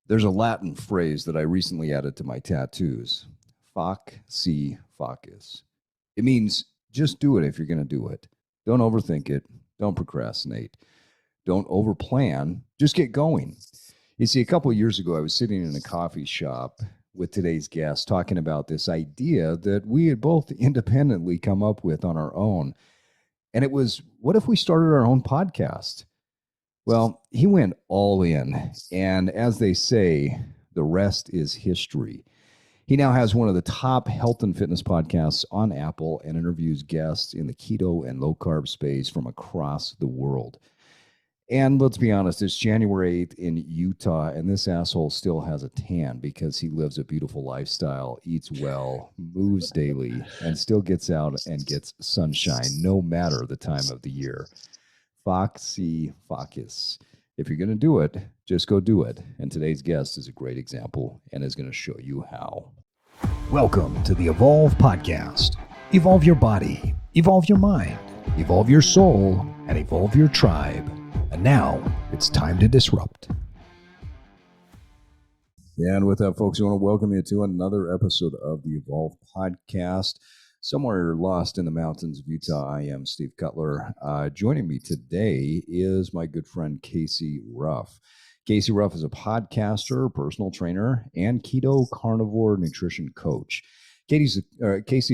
There's a Latin phrase that I recently added to my tattoos. Fac si focus. It means just do it if you're going to do it. Don't overthink it. Don't procrastinate. Don't overplan. Just get going. You see, a couple of years ago, I was sitting in a coffee shop with today's guest talking about this idea that we had both independently come up with on our own. And it was, what if we started our own podcast? Well, he went all in. And as they say, the rest is history. He now has one of the top health and fitness podcasts on Apple and interviews guests in the keto and low carb space from across the world. And let's be honest, it's January 8th in Utah, and this asshole still has a tan because he lives a beautiful lifestyle, eats well, moves daily, and still gets out and gets sunshine no matter the time of the year. Foxy Focus. If you're going to do it, just go do it. And today's guest is a great example and is going to show you how. Welcome to the Evolve Podcast. Evolve your body, evolve your mind, evolve your soul, and evolve your tribe. And now it's time to disrupt. And with that, folks, I want to welcome you to another episode of the Evolve Podcast. Somewhere lost in the mountains of Utah, I am Steve Cutler. Joining me today is my good friend, Casey Ruff. Casey Ruff is a podcaster, personal trainer, and keto carnivore nutrition coach. Casey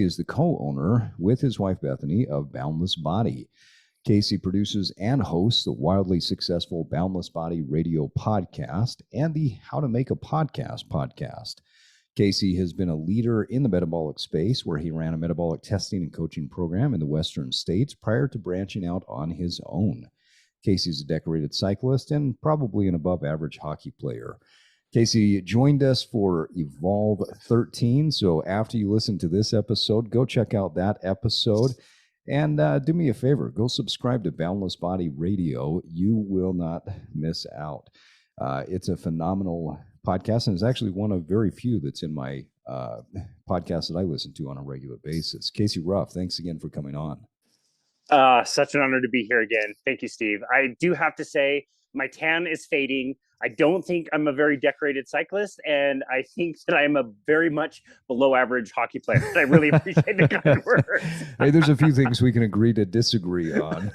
is the co-owner with his wife, Bethany, of Boundless Body. Casey produces and hosts the wildly successful Boundless Body Radio podcast and the How to Make a podcast. Casey has been a leader in the metabolic space where he ran a metabolic testing and coaching program in the Western states prior to branching out on his own. Casey's a decorated cyclist and probably an above average hockey player. Casey joined us for Evolve 13. So after you listen to this episode, go check out that episode. And do me a favor, go subscribe to Boundless Body Radio. You will not miss out. It's a phenomenal podcast, and it's actually one of very few that's in my podcast that I listen to on a regular basis. Casey Ruff, thanks again for coming on. Such an honor to be here again. Thank you, Steve. I do have to say, my tan is fading. I don't think I'm a very decorated cyclist, and I think that I'm a very much below average hockey player. I really appreciate the kind words. Hey, there's a few things we can agree to disagree on.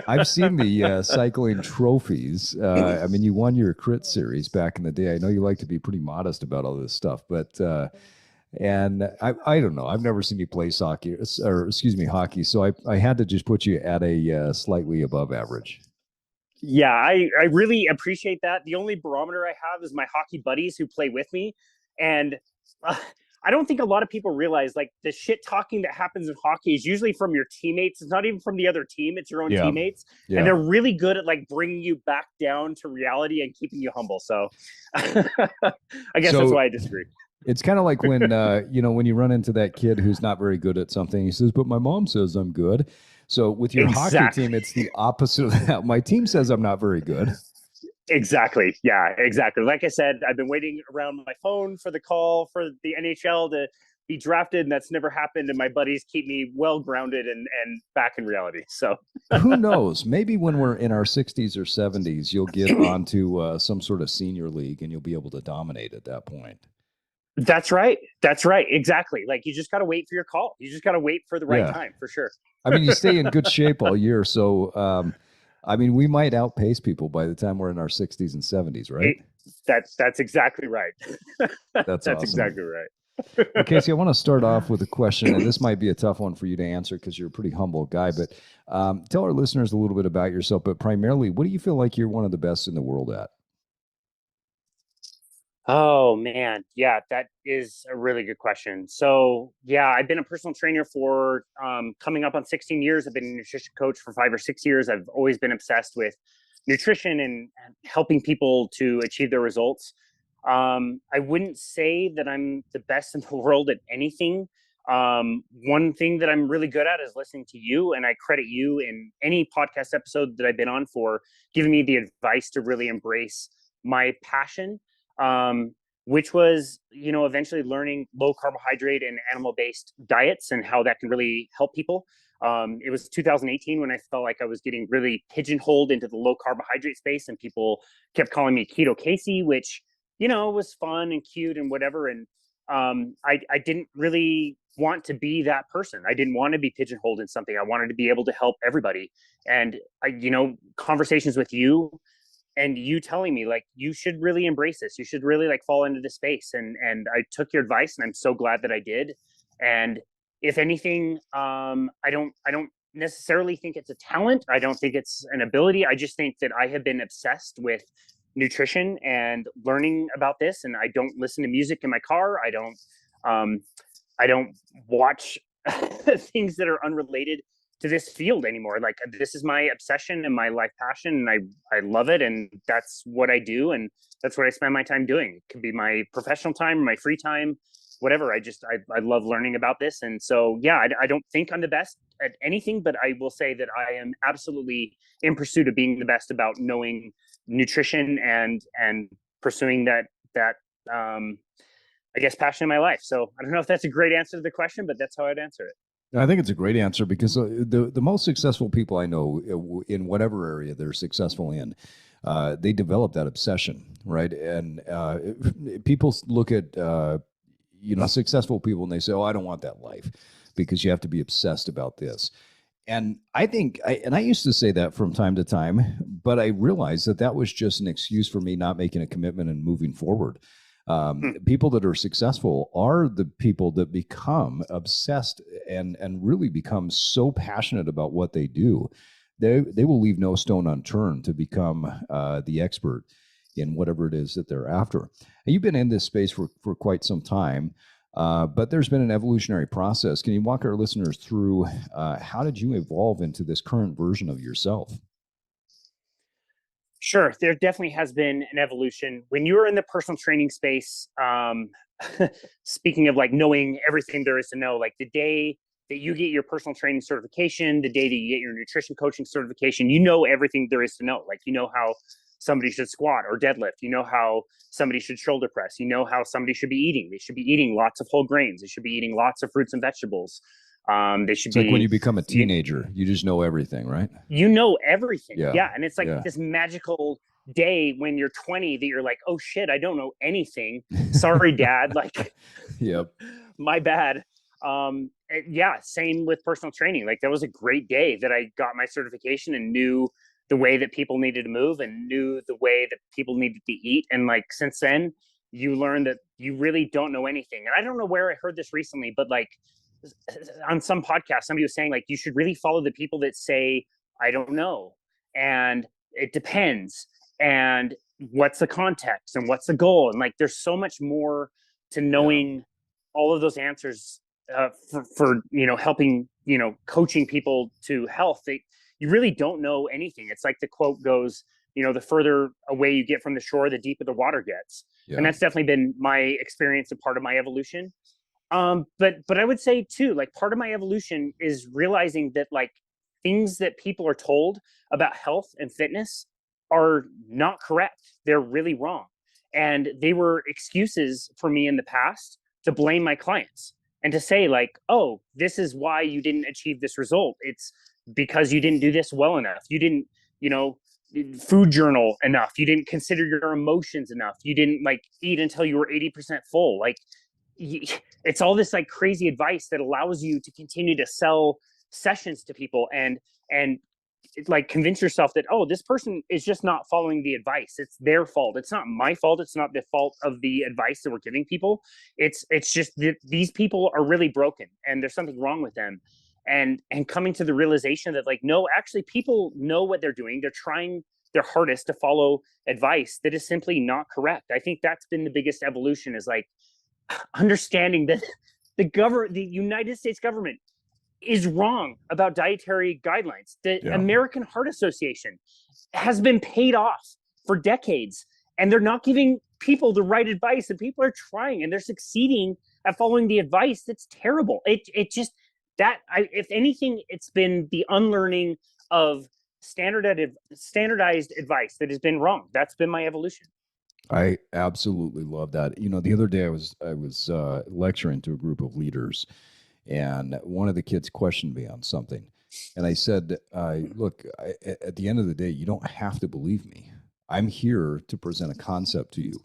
I've seen the cycling trophies. I mean, you won your crit series back in the day. I know you like to be pretty modest about all this stuff, but and I don't know. I've never seen you play hockey, hockey. So I had to just put you at a slightly above average. Yeah, I really appreciate that. The only barometer I have is my hockey buddies who play with me. And I don't think a lot of people realize, like, the shit talking that happens in hockey is usually from your teammates. It's not even from the other team. It's your own teammates. Yeah. And they're really good at, like, bringing you back down to reality and keeping you humble. So I guess that's why I disagree. It's kind of like when, when you run into that kid who's not very good at something, he says, but my mom says I'm good. So with your hockey team, it's the opposite of that. My team says I'm not very good. Exactly. Yeah, exactly. Like I said, I've been waiting around my phone for the call for the NHL to be drafted, and that's never happened. And my buddies keep me well grounded and back in reality. So who knows? Maybe when we're in our 60s or 70s, you'll get onto some sort of senior league and you'll be able to dominate at that point. That's right. That's right. Exactly. Like, you just got to wait for your call. You just got to wait for the right time, for sure. I mean, you stay in good shape all year. So, I mean, we might outpace people by the time we're in our 60s and 70s, right? That's exactly right. That's awesome. Exactly right. Well, Casey, I want to start off with a question, and this might be a tough one for you to answer because you're a pretty humble guy, but tell our listeners a little bit about yourself, but primarily, what do you feel like you're one of the best in the world at? Oh, man. Yeah, that is a really good question. So, yeah, I've been a personal trainer for coming up on 16 years. I've been a nutrition coach for 5 or 6 years. I've always been obsessed with nutrition and helping people to achieve their results. I wouldn't say that I'm the best in the world at anything. One thing that I'm really good at is listening to you, and I credit you in any podcast episode that I've been on for giving me the advice to really embrace my passion. Which was, eventually learning low carbohydrate and animal-based diets and how that can really help people. It was 2018 when I felt like I was getting really pigeonholed into the low carbohydrate space, and people kept calling me Keto Casey, which was fun and cute and whatever. And I didn't really want to be that person. I didn't want to be pigeonholed in something. I wanted to be able to help everybody. And conversations with you and you telling me like, you should really embrace this. You should really like fall into this space. And I took your advice, and I'm so glad that I did. And if anything, I don't necessarily think it's a talent. I don't think it's an ability. I just think that I have been obsessed with nutrition and learning about this. And I don't listen to music in my car. I don't watch things that are unrelated to this field anymore. Like, this is my obsession and my life passion, and I love it. And that's what I do. And that's what I spend my time doing. It could be my professional time, or my free time, whatever. I love learning about this. And so, yeah, I don't think I'm the best at anything, but I will say that I am absolutely in pursuit of being the best about knowing nutrition and pursuing that I guess passion in my life. So I don't know if that's a great answer to the question, but that's how I'd answer it. I think it's a great answer, because the most successful people I know in whatever area they're successful in, they develop that obsession, right? And people look at successful people and they say, "Oh, I don't want that life," because you have to be obsessed about this. And I think, I used to say that from time to time, but I realized that was just an excuse for me not making a commitment and moving forward. People that are successful are the people that become obsessed and really become so passionate about what they do. They will leave no stone unturned to become the expert in whatever it is that they're after. And you've been in this space for quite some time, but there's been an evolutionary process. Can you walk our listeners through how did you evolve into this current version of yourself? Sure. There definitely has been an evolution. When you're in the personal training space, speaking of like knowing everything there is to know, like the day that you get your personal training certification, the day that you get your nutrition coaching certification, you know everything there is to know. Like, you know how somebody should squat or deadlift. You know how somebody should shoulder press. You know how somebody should be eating. They should be eating lots of whole grains. They should be eating lots of fruits and vegetables. They should it's like when you become a teenager, you just know everything, right? You know everything. Yeah. Yeah. And it's like this magical day when you're 20 that you're like, oh shit, I don't know anything. Sorry, Dad. Like, yep, my bad. Yeah. Same with personal training. Like, that was a great day that I got my certification and knew the way that people needed to move and knew the way that people needed to eat. And like, since then, you learn that you really don't know anything. And I don't know where I heard this recently, but like, on some podcast, somebody was saying like, you should really follow the people that say, I don't know. And it depends. And what's the context and what's the goal? And like, there's so much more to knowing all of those answers for helping, coaching people to health. You really don't know anything. It's like the quote goes, the further away you get from the shore, the deeper the water gets. Yeah. And that's definitely been my experience and part of my evolution. But I would say too, like, part of my evolution is realizing that like things that people are told about health and fitness are not correct. They're really wrong. And they were excuses for me in the past to blame my clients and to say like, oh, this is why you didn't achieve this result. It's because you didn't do this well enough. You didn't, food journal enough. You didn't consider your emotions enough. You didn't like eat until you were 80% full. Like, it's all this like crazy advice that allows you to continue to sell sessions to people and like convince yourself that, oh, this person is just not following the advice. It's their fault. It's not my fault. It's not the fault of the advice that we're giving people. It's just that these people are really broken and there's something wrong with them. And coming to the realization that like, no, actually people know what they're doing. They're trying their hardest to follow advice that is simply not correct. I think that's been the biggest evolution, is like understanding that the United States government is wrong about dietary guidelines. The American Heart Association has been paid off for decades, and they're not giving people the right advice, and people are trying and they're succeeding at following the advice. That's terrible. If anything, it's been the unlearning of standardized advice that has been wrong. That's been my evolution. I absolutely love that. The other day I was lecturing to a group of leaders, and one of the kids questioned me on something, and I said, "Look, at the end of the day, you don't have to believe me. I'm here to present a concept to you.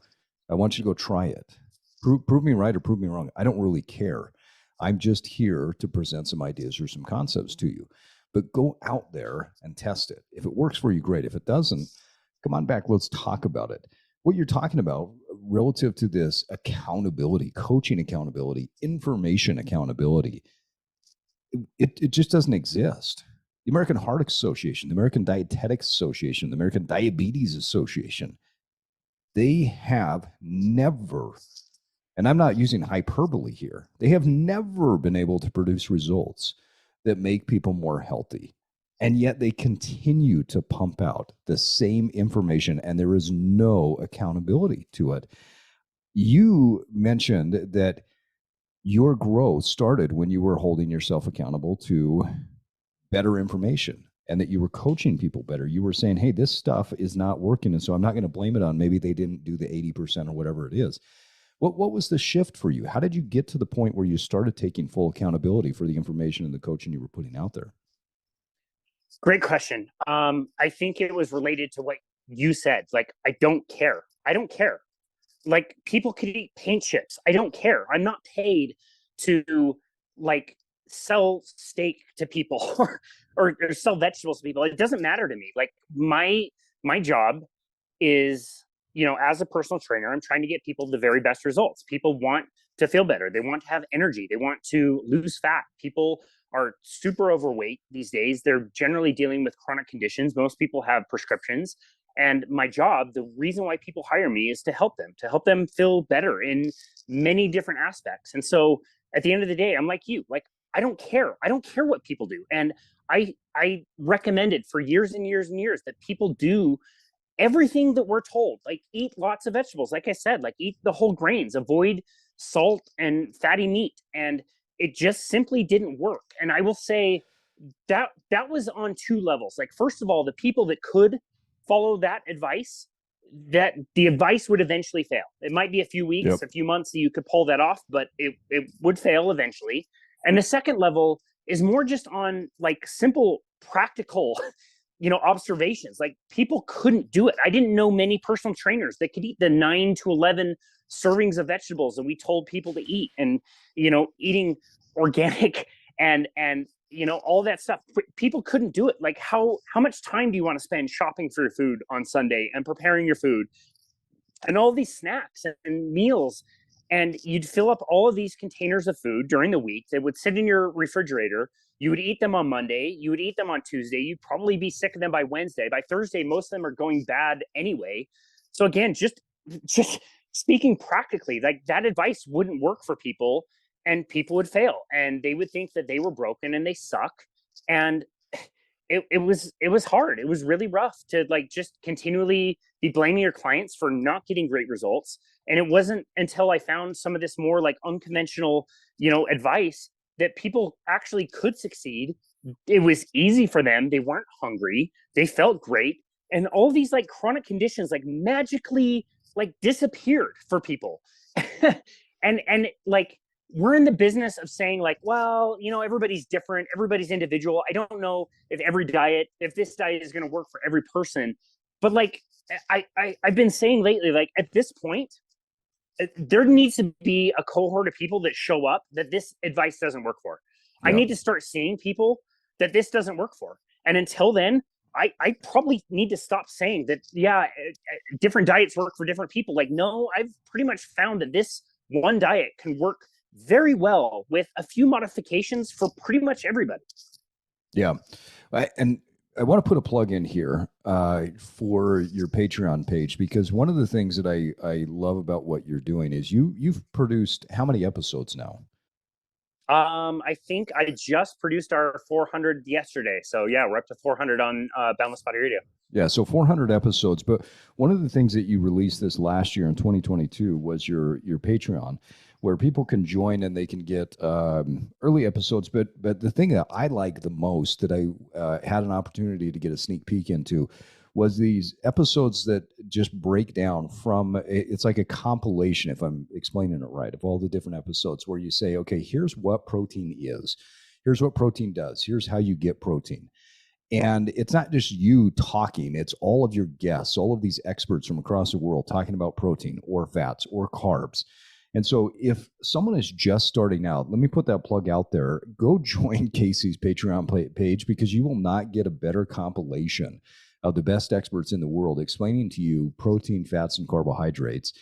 I want you to go try it. Prove me right or prove me wrong. I don't really care. I'm just here to present some ideas or some concepts to you. But go out there and test it. If it works for you, great. If it doesn't, come on back. Let's talk about it. What you're talking about relative to this accountability, coaching accountability, information accountability, it just doesn't exist. The American Heart Association, the American Dietetics Association, the American Diabetes Association, they have never, and I'm not using hyperbole here, they have never been able to produce results that make people more healthy. And yet they continue to pump out the same information, and there is no accountability to it. You mentioned that your growth started when you were holding yourself accountable to better information and that you were coaching people better. You were saying, hey, this stuff is not working, and so I'm not going to blame it on maybe they didn't do the 80% or whatever it is. What was the shift for you? How did you get to the point where you started taking full accountability for the information and the coaching you were putting out there? Great question. I think it was related to what you said. Like, I don't care. I don't care. Like, people could eat paint chips. I don't care. I'm not paid to like sell steak to people or sell vegetables to people. It doesn't matter to me. Like, my job is, as a personal trainer, I'm trying to get people the very best results. People want to feel better. They want to have energy. They want to lose fat. People are super overweight these days. They're generally dealing with chronic conditions. Most people have prescriptions. And my job, the reason why people hire me is to help them feel better in many different aspects. And so at the end of the day, I'm like you, like, I don't care. I don't care what people do. And I recommended for years and years and years that people do everything that we're told, like eat lots of vegetables. Like I said, like eat the whole grains, avoid salt and fatty meat. And it just simply didn't work. And I will say that was on two levels. Like, first of all, the people that could follow that advice, that the advice would eventually fail. It might be a few weeks, a few months that you could pull that off, but it would fail eventually. And the second level is more just on like simple, practical, observations. Like, people couldn't do it. I didn't know many personal trainers that could eat the 9 to 11 servings of vegetables that we told people to eat, and, eating organic and all that stuff. People couldn't do it. Like, how much time do you want to spend shopping for your food on Sunday and preparing your food and all these snacks and meals? And you'd fill up all of these containers of food during the week. They would sit in your refrigerator. You would eat them on Monday. You would eat them on Tuesday. You'd probably be sick of them by Wednesday. By Thursday, most of them are going bad anyway. So again, just speaking practically, like, that advice wouldn't work for people, and people would fail, and they would think that they were broken and they suck. And it was hard. It was really rough to like just continually be blaming your clients for not getting great results. And it wasn't until I found some of this more like unconventional, advice that people actually could succeed. It was easy for them. They weren't hungry. They felt great. And all these like chronic conditions like magically like disappeared for people. and like, we're in the business of saying like, well, everybody's different. Everybody's individual. I don't know if this diet is going to work for every person. But like, I've been saying lately, like, at this point, there needs to be a cohort of people that show up that this advice doesn't work for. Yeah. I need to start seeing people that this doesn't work for. And until then, I probably need to stop saying that, different diets work for different people. Like, no, I've pretty much found that this one diet can work very well with a few modifications for pretty much everybody. Yeah. And I want to put a plug in here for your Patreon page, because one of the things that I love about what you're doing is you've produced how many episodes now? I think I just produced our 400 yesterday. So yeah, we're up to 400 on Boundless Body Radio. Yeah, so 400 episodes. But one of the things that you released this last year in 2022 was your Patreon, where people can join and they can get early episodes. But the thing that I like the most, that I had an opportunity to get a sneak peek into, was these episodes that just break down from, it's like a compilation, if I'm explaining it right, of all the different episodes where you say, okay, here's what protein is. Here's what protein does. Here's how you get protein. And it's not just you talking, it's all of your guests, all of these experts from across the world talking about protein or fats or carbs. And so if someone is just starting out, let me put that plug out there. Go join Casey's Patreon page, because you will not get a better compilation of the best experts in the world explaining to you protein, fats, and carbohydrates.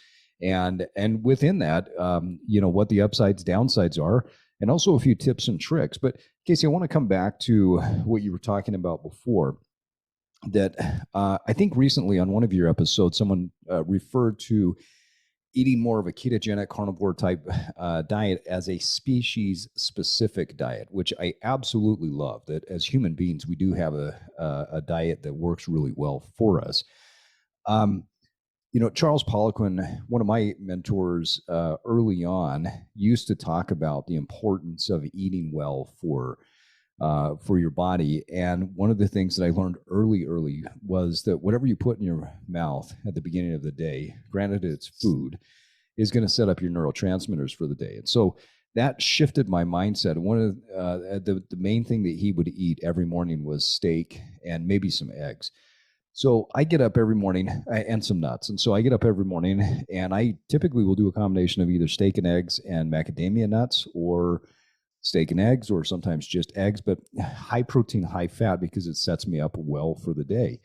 And within that, what the upsides, downsides are, and also a few tips and tricks. But Casey, I want to come back to what you were talking about before, that I think recently on one of your episodes, someone referred to eating more of a ketogenic carnivore type diet as a species specific diet, which I absolutely love. That as human beings, we do have a diet that works really well for us. Charles Poliquin, one of my mentors early on, used to talk about the importance of eating well for your body. And one of the things that I learned early was that whatever you put in your mouth at the beginning of the day, granted it's food, is going to set up your neurotransmitters for the day. And so that shifted my mindset. One of the main thing that he would eat every morning was steak and maybe some eggs. So I get up every morning, and some nuts. And so I get up every morning, and I typically will do a combination of either steak and eggs and macadamia nuts, or steak and eggs, or sometimes just eggs, but high protein, high fat, because it sets me up well for the day.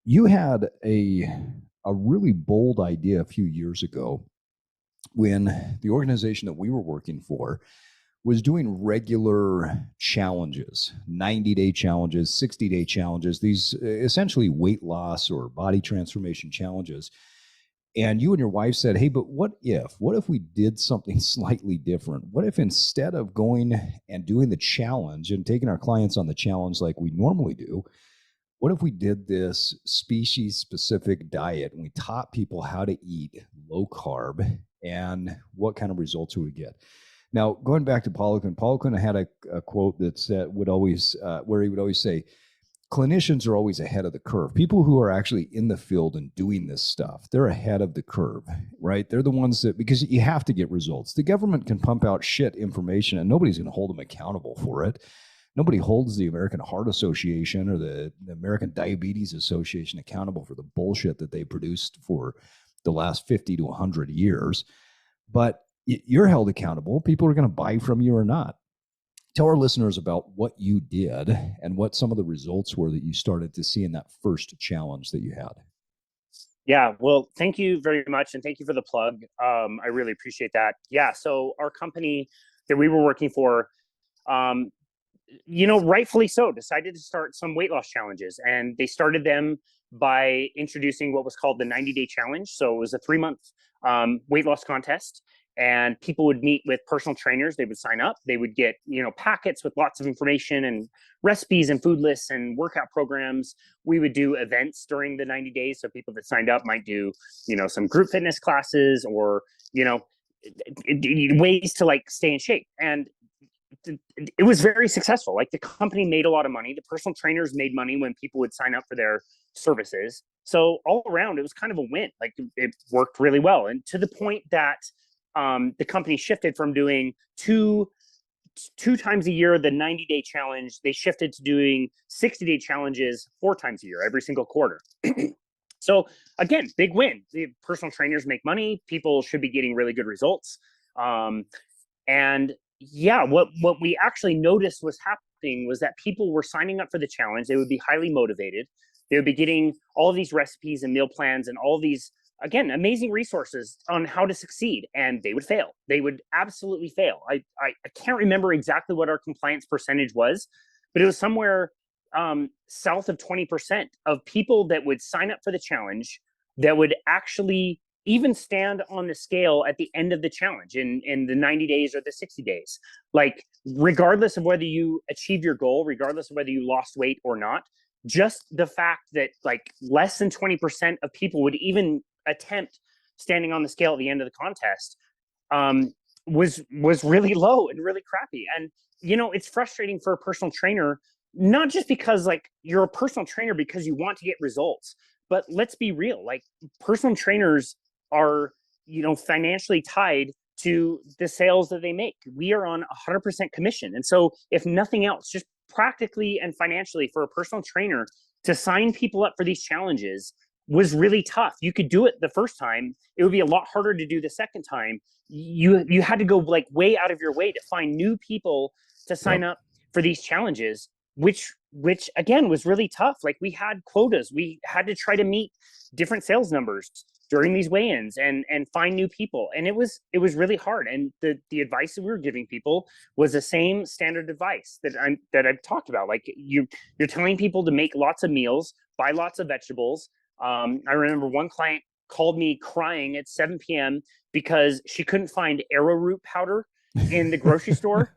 You had a really bold idea a few years ago when the organization that we were working for was doing regular challenges, 90-day challenges, 60-day challenges, these essentially weight loss or body transformation challenges. And you and your wife said, hey, but what if we did something slightly different? What if instead of going and doing the challenge and taking our clients on the challenge like we normally do, what if we did this species-specific diet and we taught people how to eat low carb and what kind of results we would get? Now, going back to Poliquin had a quote that said, where he would always say, clinicians are always ahead of the curve. People who are actually in the field and doing this stuff, they're ahead of the curve, right? They're the ones that, because you have to get results. The government can pump out shit information and nobody's going to hold them accountable for it. Nobody holds the American Heart Association or the American Diabetes Association accountable for the bullshit that they produced for the last 50 to 100 years. But you're held accountable. People are going to buy from you or not. Tell our listeners about what you did and what some of the results were that you started to see in that first challenge that you had. Yeah, well, thank you very much. And thank you for the plug. I really appreciate that. Yeah, so our company that we were working for, rightfully so, decided to start some weight loss challenges. And they started them by introducing what was called the 90-day challenge. So it was a 3-month weight loss contest. And people would meet with personal trainers. They would sign up. They would get, packets with lots of information and recipes and food lists and workout programs. We would do events during the 90 days. So people that signed up might do, some group fitness classes or, ways to stay in shape. And it was very successful. The company made a lot of money. The personal trainers made money when people would sign up for their services. So all around, it was kind of a win. It worked really well. And to the point that the company shifted from doing two times a year, the 90-day challenge, they shifted to doing 60-day challenges 4 times a year, every single quarter. So again, big win. The personal trainers make money. People should be getting really good results. And yeah, what we actually noticed was happening was that people were signing up for the challenge. They would be highly motivated. They would be getting all of these recipes and meal plans and all these, again, amazing resources on how to succeed, and they would fail. They would absolutely fail. I can't remember exactly what our compliance percentage was, but it was somewhere south of 20% of people that would sign up for the challenge that would actually even stand on the scale at the end of the challenge in the 90 days or the 60 days. Regardless of whether you achieve your goal, regardless of whether you lost weight or not, just the fact that less than 20% of people would even attempt standing on the scale at the end of the contest was really low and really crappy. And it's frustrating for a personal trainer, not just because you're a personal trainer because you want to get results, but let's be real, personal trainers are financially tied to the sales that they make. We are on 100% commission. And so if nothing else, just practically and financially for a personal trainer to sign people up for these challenges was really tough. You could do it the first time. It would be a lot harder to do the second time. You had to go like way out of your way to find new people to sign up for these challenges, which again was really tough. Like we had quotas. We had to try to meet different sales numbers during these weigh-ins and find new people. And it was really hard. And the advice that we were giving people was the same standard advice that I've talked about. Like you're telling people to make lots of meals, buy lots of vegetables. I remember one client called me crying at 7 p.m. because she couldn't find arrowroot powder in the grocery store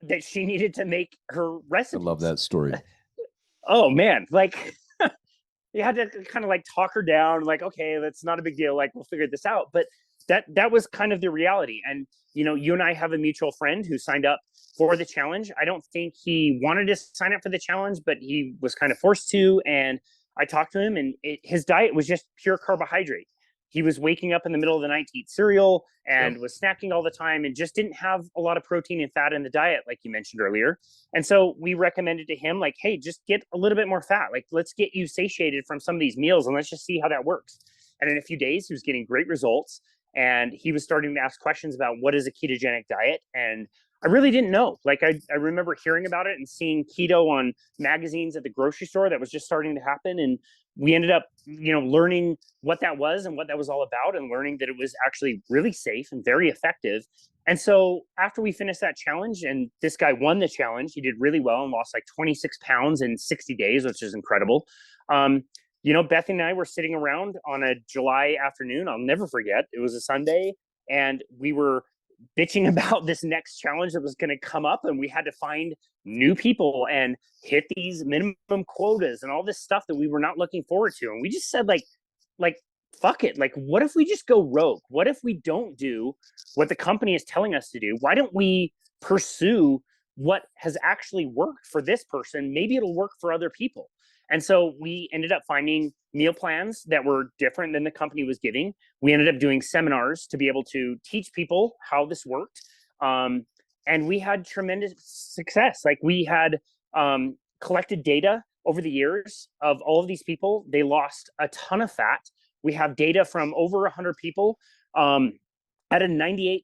that she needed to make her recipe. I love that story. Oh man, like you had to kind of like talk her down, like, okay, that's not a big deal. Like we'll figure this out. But that was kind of the reality. And, you know, you and I have a mutual friend who signed up for the challenge. I don't think he wanted to sign up for the challenge, but he was kind of forced to. And I talked to him, and his diet was just pure carbohydrate. He was waking up in the middle of the night to eat cereal and was snacking all the time and just didn't have a lot of protein and fat in the diet, like you mentioned earlier. And so we recommended to him, like, hey, just get a little bit more fat. Like, let's get you satiated from some of these meals and let's just see how that works. And in a few days, he was getting great results. And he was starting to ask questions about what is a ketogenic diet. And I really didn't know. Like, I remember hearing about it and seeing keto on magazines at the grocery store. That was just starting to happen. And we ended up, you know, learning what that was and what that was all about, and learning that it was actually really safe and very effective. And so after we finished that challenge, and this guy won the challenge, he did really well and lost like 26 pounds in 60 days, which is incredible. You know, Bethany and I were sitting around on a July afternoon. I'll never forget. It was a Sunday, and we were bitching about this next challenge that was going to come up, and we had to find new people and hit these minimum quotas and all this stuff that we were not looking forward to. And we just said, like fuck it. Like, what if we just go rogue? What if we don't do what the company is telling us to do? Why don't we pursue what has actually worked for this person? Maybe it'll work for other people. And so we ended up finding meal plans that were different than the company was giving. We ended up doing seminars to be able to teach people how this worked. And we had tremendous success. Like, we had collected data over the years of all of these people. They lost a ton of fat. We have data from over 100 people at a 98%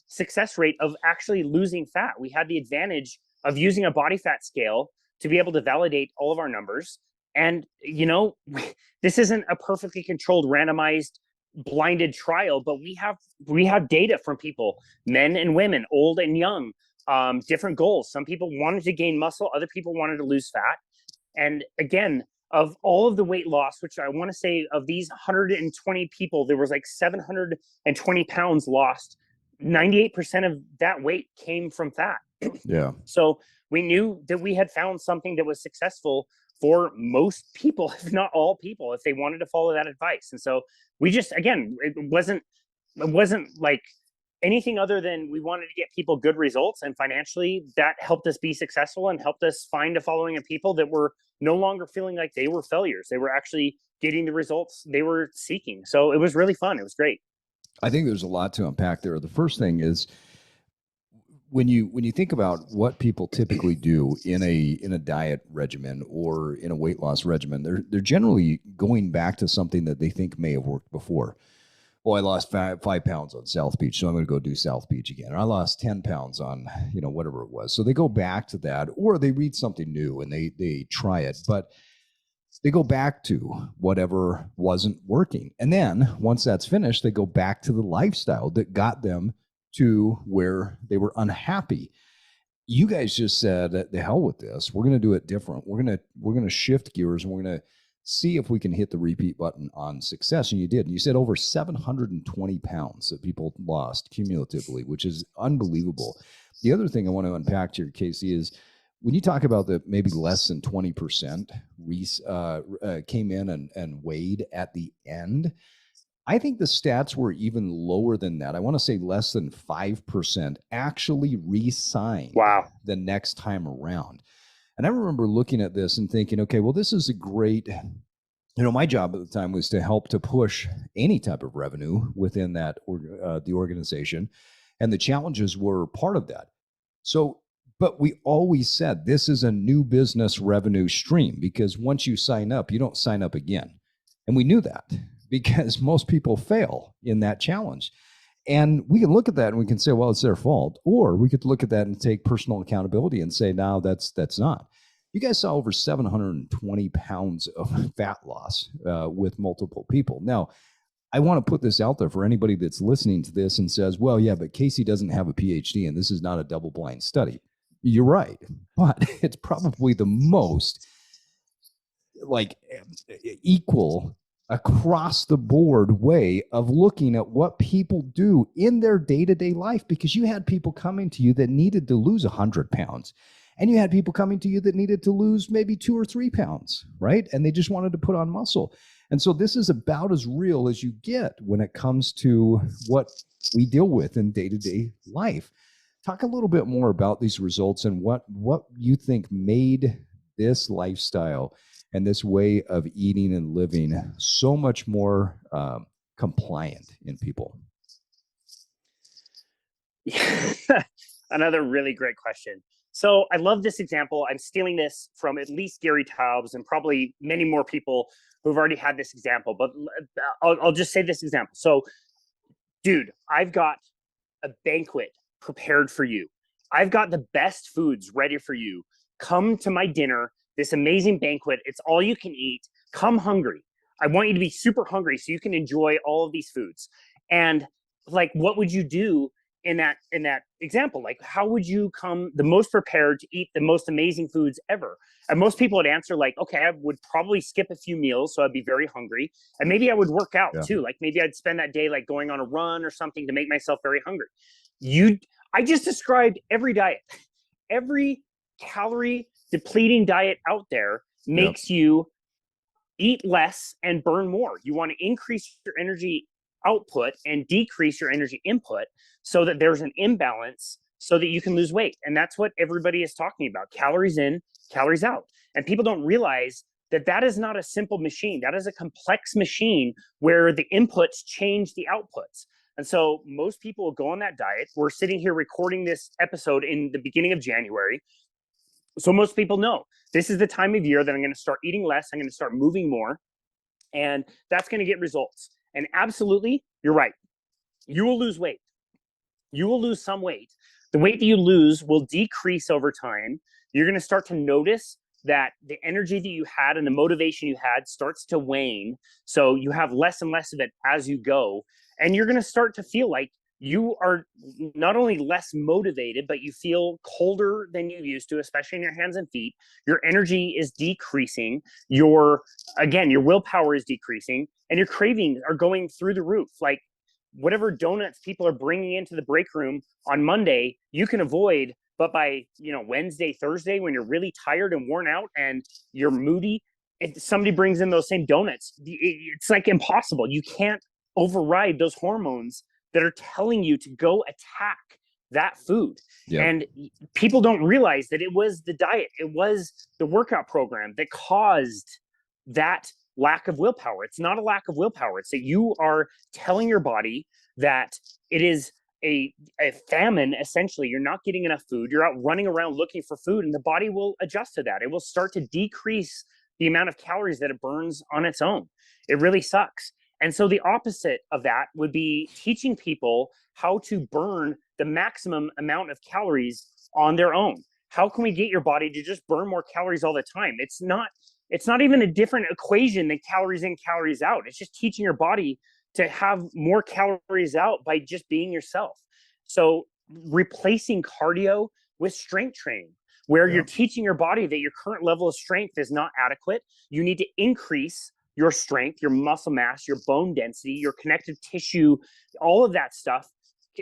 success rate of actually losing fat. We had the advantage of using a body fat scale to be able to validate all of our numbers. And, you know, this isn't a perfectly controlled, randomized, blinded trial, but we have data from people, men and women, old and young, different goals. Some people wanted to gain muscle, other people wanted to lose fat. And again, of all of the weight loss, which I want to say of these 120 people, there was like 720 pounds lost. 98% of that weight came from fat. Yeah. So we knew that we had found something that was successful for most people, if not all people, if they wanted to follow that advice. And so we just, again, it wasn't like anything other than we wanted to get people good results, and financially that helped us be successful and helped us find a following of people that were no longer feeling like they were failures. They were actually getting the results they were seeking. So it was really fun. It was great. I think there's a lot to unpack there. The first thing is, when you think about what people typically do in a diet regimen or in a weight loss regimen, they're generally going back to something that they think may have worked before. Well, I lost 5 pounds on South Beach, so I'm going to go do South Beach again. Or I lost 10 pounds on, you know, whatever it was. So they go back to that, or they read something new and they try it, but they go back to whatever wasn't working. And then once that's finished, they go back to the lifestyle that got them to where they were unhappy. You guys just said, the hell with this. We're going to do it different. We're going to shift gears, and we're going to see if we can hit the repeat button on success. And you did. And you said over 720 pounds that people lost cumulatively, which is unbelievable. The other thing I want to unpack here, Casey, is when you talk about the maybe less than 20% came in and weighed at the end, I think the stats were even lower than that. I want to say less than 5% actually re-signed the next time around. And I remember looking at this and thinking, okay, well, this is a great, you know, my job at the time was to help to push any type of revenue within that the organization. And the challenges were part of that. So But we always said this is a new business revenue stream, because once you sign up, you don't sign up again. And we knew that because most people fail in that challenge. And we can look at that and we can say, well, it's their fault. Or we could look at that and take personal accountability and say, no, that's not. You guys saw over 720 pounds of fat loss with multiple people. Now, I want to put this out there for anybody that's listening to this and says, well, yeah, but Casey doesn't have a PhD and this is not a double-blind study. You're right, but it's probably the most equal across the board way of looking at what people do in their day-to-day life, because you had people coming to you that needed to lose 100 pounds and you had people coming to you that needed to lose maybe 2 or 3 pounds, right? And they just wanted to put on muscle. And so this is about as real as you get when it comes to what we deal with in day-to-day life. Talk a little bit more about these results and what you think made this lifestyle and this way of eating and living so much more compliant in people. Another really great question. So I love this example. I'm stealing this from at least Gary Taubes and probably many more people who've already had this example, but I'll just say this example. So, dude, I've got a banquet prepared for you. I've got the best foods ready for you. Come to my dinner, this amazing banquet. It's all you can eat. Come hungry. I want you to be super hungry so you can enjoy all of these foods. And what would you do in that example? How would you come the most prepared to eat the most amazing foods ever? And most people would answer okay, I would probably skip a few meals, so I'd be very hungry. And maybe I would work out too. Maybe I'd spend that day going on a run or something to make myself very hungry. I just described every diet. Every calorie depleting diet out there makes you eat less and burn more. You want to increase your energy output and decrease your energy input so that there's an imbalance so that you can lose weight. And that's what everybody is talking about. Calories in, calories out. And people don't realize that is not a simple machine. That is a complex machine where the inputs change the outputs. And so most people will go on that diet. We're sitting here recording this episode in the beginning of January. So most people know this is the time of year that I'm going to start eating less. I'm going to start moving more. And that's going to get results. And absolutely, you're right. You will lose weight. You will lose some weight. The weight that you lose will decrease over time. You're going to start to notice that the energy that you had and the motivation you had starts to wane. So you have less and less of it as you go. And you're going to start to feel like you are not only less motivated, but you feel colder than you used to, especially in your hands and feet. Your energy is decreasing. Your willpower is decreasing, and your cravings are going through the roof. Whatever donuts people are bringing into the break room on Monday, you can avoid. But by Wednesday, Thursday, when you're really tired and worn out and you're moody, if somebody brings in those same donuts, it's impossible. You can't override those hormones that are telling you to go attack that food. Yep. And people don't realize that it was the diet, it was the workout program that caused that lack of willpower. It's not a lack of willpower. It's that you are telling your body that it is a famine. Essentially, you're not getting enough food. You're out running around looking for food, and the body will adjust to that. It will start to decrease the amount of calories that it burns on its own. It really sucks. And so the opposite of that would be teaching people how to burn the maximum amount of calories on their own. How can we get your body to just burn more calories all the time? It's not even a different equation than calories in, calories out. It's just teaching your body to have more calories out by just being yourself. So replacing cardio with strength training, where you're teaching your body that your current level of strength is not adequate. You need to increase your strength, your muscle mass, your bone density, your connective tissue, all of that stuff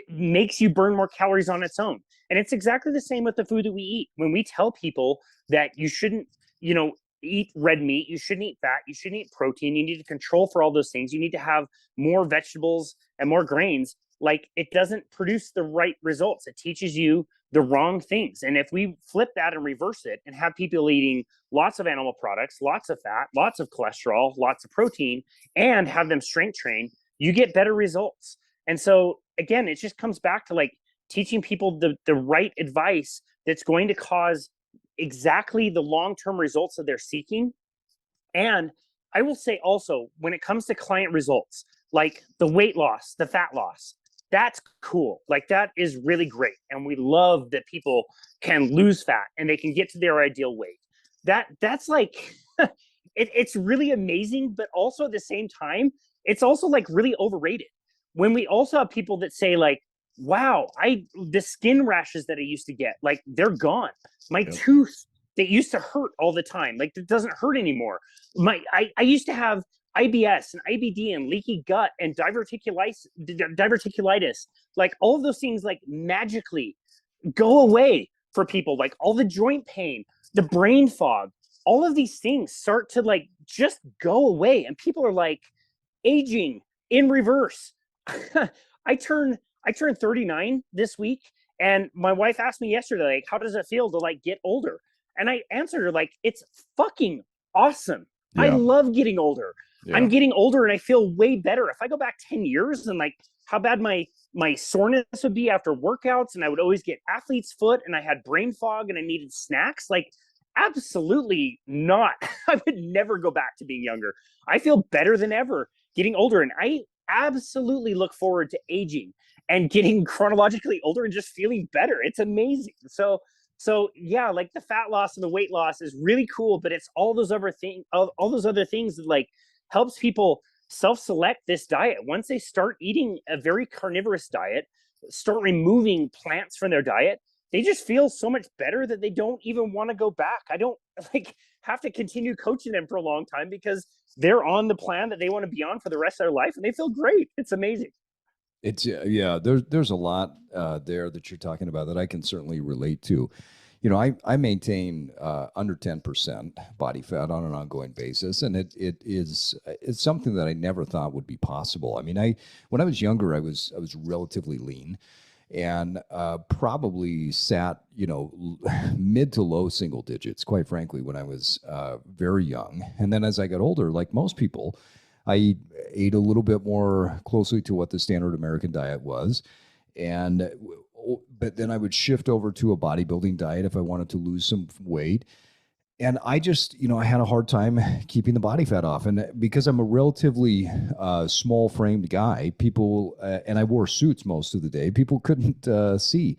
makes you burn more calories on its own. And it's exactly the same with the food that we eat. When we tell people that you shouldn't, eat red meat, you shouldn't eat fat, you shouldn't eat protein, you need to control for all those things, you need to have more vegetables and more grains, it doesn't produce the right results. It teaches you the wrong things. And if we flip that and reverse it and have people eating lots of animal products, lots of fat, lots of cholesterol, lots of protein, and have them strength train, you get better results. And so again, it just comes back to teaching people the right advice that's going to cause exactly the long-term results that they're seeking. And I will say also, when it comes to client results, like the weight loss, the fat loss, that's cool. Like that is really great. And we love that people can lose fat and they can get to their ideal weight. That's like, it's really amazing, but also at the same time, it's also like really overrated. When we also have people that say like, wow, the skin rashes that I used to get, like they're gone. My tooth that used to hurt all the time, like it doesn't hurt anymore. I used to have IBS and IBD and leaky gut and diverticulitis, like all of those things like magically go away for people, like all the joint pain, the brain fog, all of these things start to like just go away. And people are like aging in reverse. I turn 39 this week, and my wife asked me yesterday, like, how does it feel to like get older? And I answered her like, it's fucking awesome. Yeah. I love getting older. Yeah. I'm getting older and I feel way better. If I go back 10 years and like how bad my soreness would be after workouts, and I would always get athlete's foot and I had brain fog and I needed snacks, like absolutely not. I would never go back to being younger. I feel better than ever getting older, and I absolutely look forward to aging and getting chronologically older and just feeling better. It's amazing. So yeah, like the fat loss and the weight loss is really cool, but it's all those other things that like helps people self-select this diet. Once they start eating a very carnivorous diet, start removing plants from their diet, they just feel so much better that they don't even want to go back. I don't like have to continue coaching them for a long time because they're on the plan that they want to be on for the rest of their life, and they feel great. It's amazing. It's yeah. There's a lot there that you're talking about that I can certainly relate to. You know, I maintain under 10% body fat on an ongoing basis, and it's something that I never thought would be possible. I mean, when I was younger, I was relatively lean, and probably sat, you know, mid to low single digits, quite frankly, when I was very young. And then as I got older, like most people, I ate a little bit more closely to what the standard American diet was. But then I would shift over to a bodybuilding diet if I wanted to lose some weight. And I just, you know, I had a hard time keeping the body fat off. And because I'm a relatively small framed guy, people, and I wore suits most of the day, people couldn't see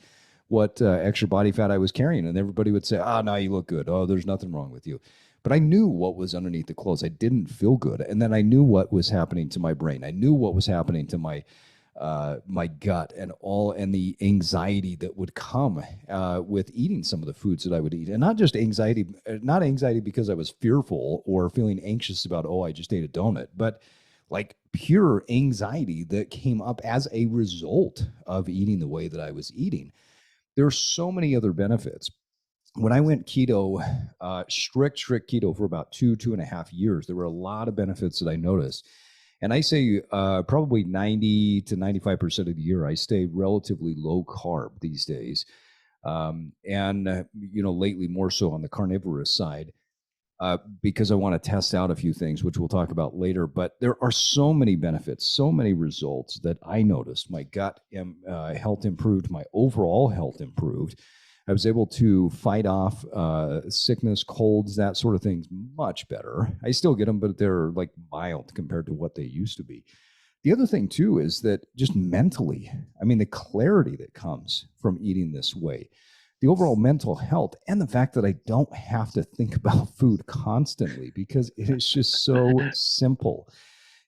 what extra body fat I was carrying. And everybody would say, no, you look good. Oh, there's nothing wrong with you. But I knew what was underneath the clothes. I didn't feel good. And then I knew what was happening to my brain. I knew what was happening to my gut and the anxiety that would come with eating some of the foods that I would eat. And not just anxiety, not anxiety because I was fearful or feeling anxious about, I just ate a donut, but like pure anxiety that came up as a result of eating the way that I was eating. There are so many other benefits. When I went keto, strict keto for about 2.5 years, there were a lot of benefits that I noticed. And I say probably 90 to 95% of the year, I stay relatively low carb these days. Lately more so on the carnivorous side because I want to test out a few things, which we'll talk about later. But there are so many benefits, so many results that I noticed. My gut health improved, my overall health improved. I was able to fight off sickness, colds, that sort of things much better. I still get them, but they're like mild compared to what they used to be. The other thing too is that just mentally, I mean, the clarity that comes from eating this way, the overall mental health, and the fact that I don't have to think about food constantly because it is just so simple.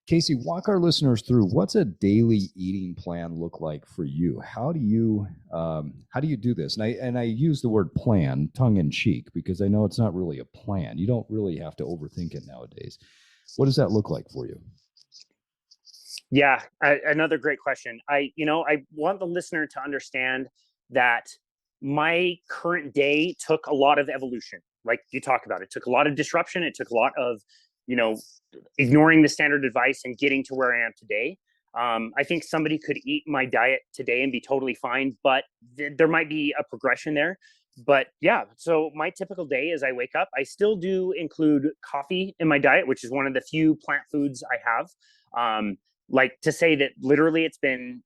Casey, walk our listeners through what's a daily eating plan look like for you? How do you do this? And I use the word plan tongue in cheek because I know it's not really a plan. You don't really have to overthink it nowadays. What does that look like for you? Yeah, another great question. I want the listener to understand that my current day took a lot of evolution. Like you talk about, it took a lot of disruption. It took a lot of, ignoring the standard advice and getting to where I am today. I think somebody could eat my diet today and be totally fine, but there might be a progression there. But yeah, so my typical day is I wake up, I still do include coffee in my diet, which is one of the few plant foods I have. Like to say that literally it's been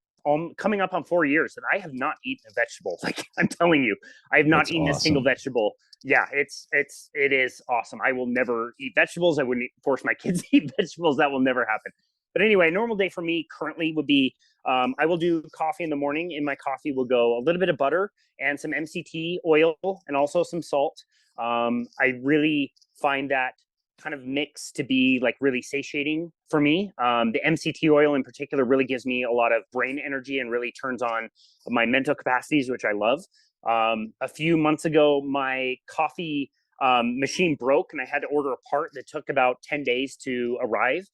coming up on 4 years that I have not eaten a vegetable. Like, I'm telling you, I have not That's eaten a single awesome. vegetable. Yeah, it is awesome. I will never eat vegetables. I wouldn't force my kids to eat vegetables. That will never happen. But anyway, a normal day for me currently would be I will do coffee in the morning. In my coffee will go a little bit of butter and some MCT oil and also some salt. I really find that kind of mix to be like really satiating for me. The MCT oil in particular really gives me a lot of brain energy and really turns on my mental capacities, which I love. A few months ago, my coffee machine broke and I had to order a part that took about 10 days to arrive.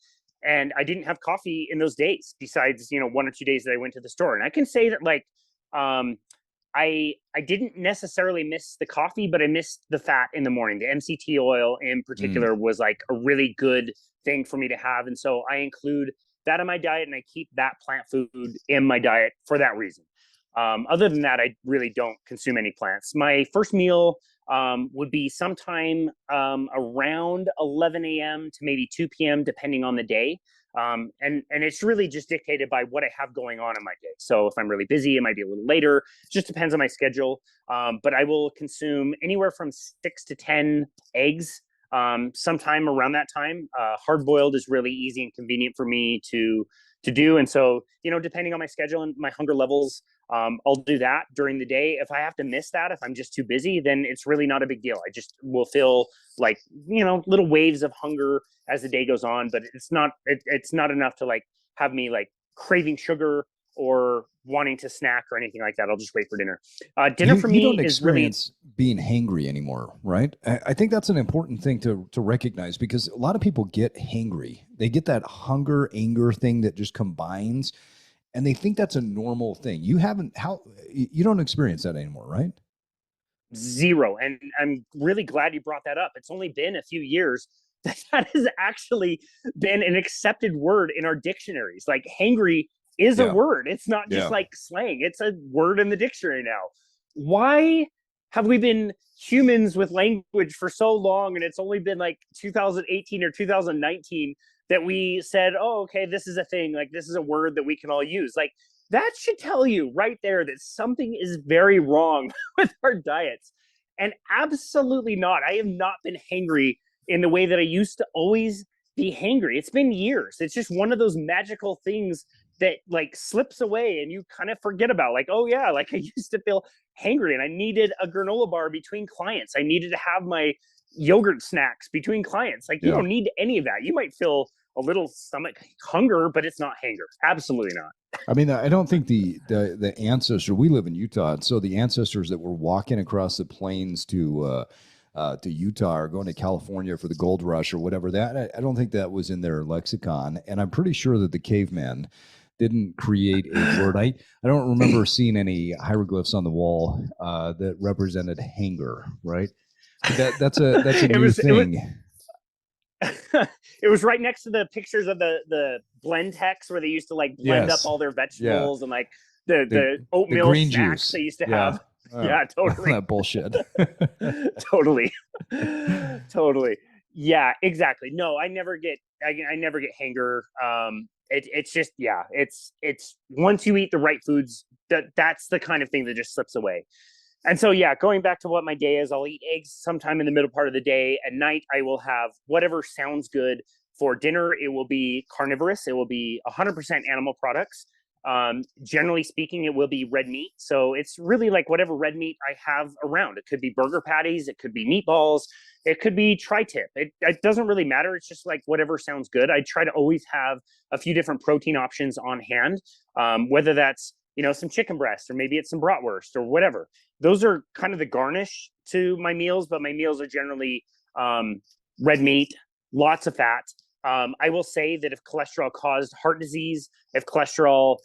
And I didn't have coffee in those days besides, 1 or 2 days that I went to the store. And I can say that like, I didn't necessarily miss the coffee, but I missed the fat in the morning. The MCT oil in particular was like a really good thing for me to have. And so I include that in my diet and I keep that plant food in my diet for that reason. Other than that, I really don't consume any plants. My first meal would be sometime around 11 a.m. to maybe 2 p.m., depending on the day. And it's really just dictated by what I have going on in my day. So if I'm really busy, it might be a little later. It just depends on my schedule. But I will consume anywhere from 6 to 10 eggs sometime around that time. Hard boiled is really easy and convenient for me to do. And so, depending on my schedule and my hunger levels, I'll do that during the day. If I have to miss that, if I'm just too busy, then it's really not a big deal. I just will feel like, little waves of hunger as the day goes on, but it's not enough to like have me like craving sugar or wanting to snack or anything like that. I'll just wait for dinner. Dinner for me you don't is really experience being hangry anymore, right? I think that's an important thing to recognize because a lot of people get hangry. They get that hunger, anger thing that just combines, and they think that's a normal thing. You don't experience that anymore, right? zero. And I'm really glad you brought that up. It's only been a few years that has actually been an accepted word in our dictionaries. Like hangry is a word. It's not just like slang. It's a word in the dictionary now. Why have we been humans with language for so long? And it's only been like 2018 or 2019 that we said, oh, okay, this is a thing. Like this is a word that we can all use. Like that should tell you right there that something is very wrong with our diets. And absolutely not. I have not been hangry in the way that I used to always be hangry. It's been years. It's just one of those magical things that like slips away and you kind of forget about. Like, oh yeah, like I used to feel hangry and I needed a granola bar between clients. I needed to have my yogurt snacks between clients. Like you don't need any of that. You might feel a little stomach hunger, but it's not hanger. Absolutely not. I mean, I don't think the ancestor, we live in Utah, and so the ancestors that were walking across the plains to Utah or going to California for the gold rush or whatever, that I don't think that was in their lexicon. And I'm pretty sure that the cavemen didn't create a word. I don't remember seeing any hieroglyphs on the wall that represented hanger, right? But that's a new thing. It was right next to the pictures of the blend text where they used to like blend up all their vegetables and like the oatmeal the green snacks juice they used to have. Yeah, totally. That bullshit. Totally. Totally. Yeah, exactly. No, I never get hanger. It's just, it's once you eat the right foods, that's the kind of thing that just slips away. And so, going back to what my day is, I'll eat eggs sometime in the middle part of the day. At night, I will have whatever sounds good. For dinner, it will be carnivorous. It will be 100% animal products. Generally speaking, it will be red meat. So it's really like whatever red meat I have around. It could be burger patties. It could be meatballs. It could be tri-tip. It doesn't really matter. It's just like whatever sounds good. I try to always have a few different protein options on hand, whether that's some chicken breast or maybe it's some bratwurst or whatever. Those are kind of the garnish to my meals, but my meals are generally red meat, lots of fat. I will say that if cholesterol caused heart disease, if cholesterol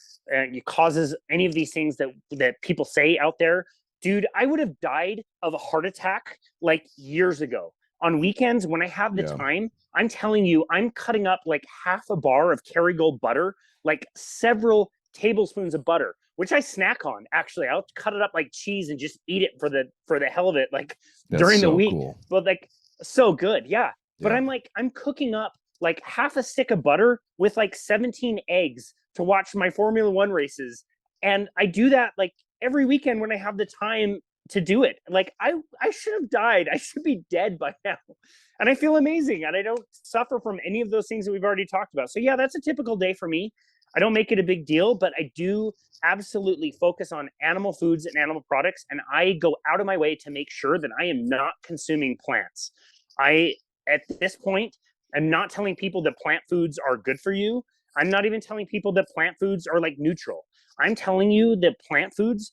causes any of these things that people say out there, dude, I would have died of a heart attack like years ago. On weekends, when I have the time, I'm telling you, I'm cutting up like half a bar of Kerrygold butter, like several tablespoons of butter, which I snack on. Actually, I'll cut it up like cheese and just eat it for the hell of it, like during the week. Cool. But like so good, But I'm cooking up like half a stick of butter with like 17 eggs to watch my Formula One races And I do that like every weekend when I have the time to do it. Like I should have died. I should be dead by now. And I feel amazing. And I don't suffer from any of those things that we've already talked about. So yeah, that's a typical day for me. I don't make it a big deal, but I do absolutely focus on animal foods and animal products. And I go out of my way to make sure that I am not consuming plants. At this point, I'm not telling people that plant foods are good for you. I'm not even telling people that plant foods are like neutral. I'm telling you that plant foods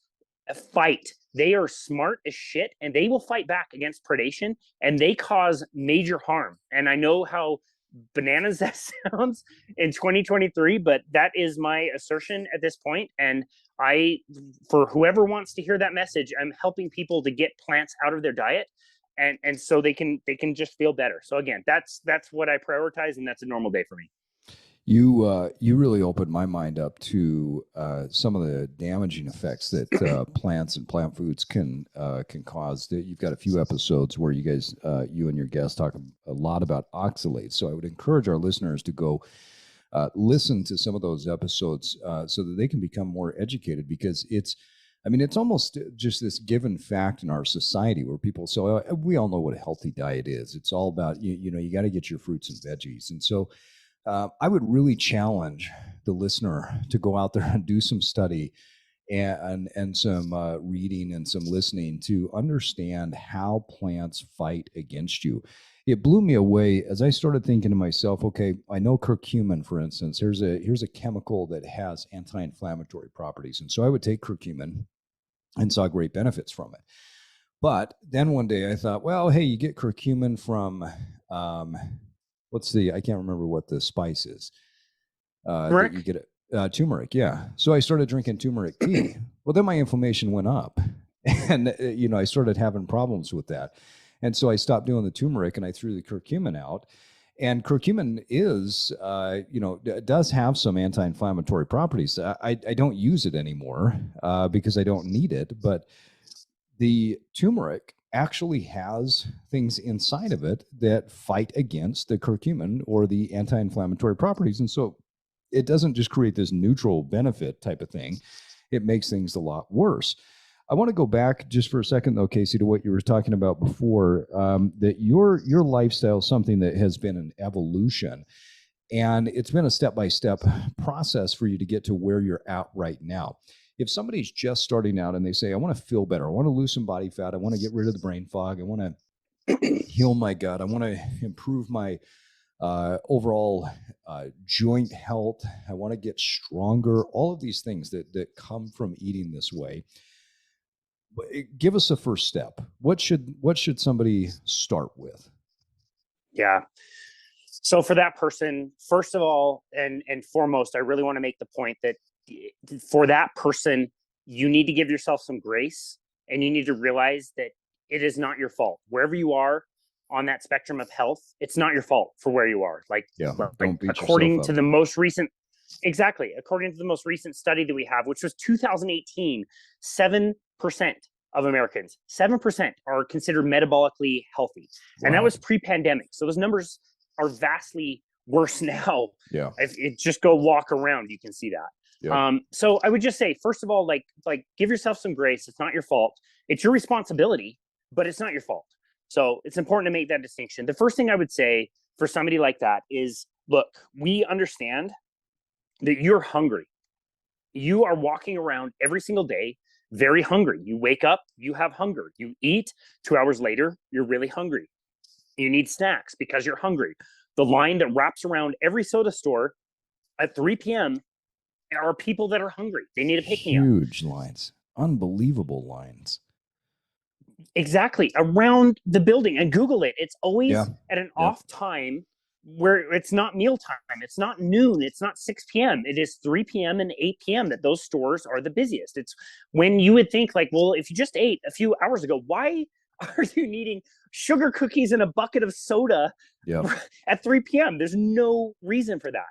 fight. They are smart as shit, and they will fight back against predation, and they cause major harm. And I know how bananas that sounds in 2023, but that is my assertion at this point. And for whoever wants to hear that message, I'm helping people to get plants out of their diet, and so they can just feel better. So again, that's what I prioritize, and that's a normal day for me. You really opened my mind up to some of the damaging effects that plants and plant foods can cause. You've got a few episodes where you guys, you and your guests, talk a lot about oxalates. So I would encourage our listeners to go listen to some of those episodes so that they can become more educated, because it's almost just this given fact in our society where people, so we all know what a healthy diet is. It's all about, you got to get your fruits and veggies. And so I would really challenge the listener to go out there and do some study and some reading and some listening to understand how plants fight against you. It blew me away as I started thinking to myself, okay, I know curcumin, for instance, here's a chemical that has anti-inflammatory properties. And so I would take curcumin and saw great benefits from it. But then one day I thought, well, hey, you get curcumin from, I can't remember what the spice is. Turmeric? That you get turmeric, yeah. So I started drinking turmeric tea. Well, then my inflammation went up, and I started having problems with that, and so I stopped doing the turmeric and I threw the curcumin out. And curcumin is, does have some anti-inflammatory properties. I don't use it anymore because I don't need it, but the turmeric actually has things inside of it that fight against the curcumin or the anti-inflammatory properties. And so it doesn't just create this neutral benefit type of thing. It makes things a lot worse. I want to go back just for a second, though, Casey, to what you were talking about before, that your lifestyle is something that has been an evolution. And it's been a step-by-step process for you to get to where you're at right now. If somebody's just starting out and they say, I want to feel better, I want to lose some body fat, I want to get rid of the brain fog, I want to heal my gut, I want to improve my overall joint health, I want to get stronger, all of these things that come from eating this way. Give us a first step. What should somebody start with? Yeah. So for that person, first of all, and foremost, I really want to make the point that for that person, you need to give yourself some grace, and you need to realize that it is not your fault. Wherever you are on that spectrum of health, it's not your fault for where you are. According to the most recent study that we have, which was 2018, 7% of Americans, 7% are considered metabolically healthy. Wow. And that was pre-pandemic. So those numbers are vastly worse now. Yeah. If it just go walk around, you can see that. Yeah. So I would just say, first of all, like give yourself some grace. It's not your fault. It's your responsibility, but it's not your fault. So it's important to make that distinction. The first thing I would say for somebody like that is, look, we understand that you're hungry. You are walking around every single day very hungry. You wake up, you have hunger. You eat, 2 hours later, you're really hungry. You need snacks because you're hungry. The line that wraps around every soda store at 3 p.m. are people that are hungry. They need a pick-me-up. Huge lines. Unbelievable lines. Exactly. Around the building. And Google it. It's always at an off time where it's not mealtime. It's not noon. It's not 6 p.m. It is 3 p.m. and 8 p.m. that those stores are the busiest. It's when you would think like, well, if you just ate a few hours ago, why are you needing sugar cookies and a bucket of soda at 3 p.m.? There's no reason for that.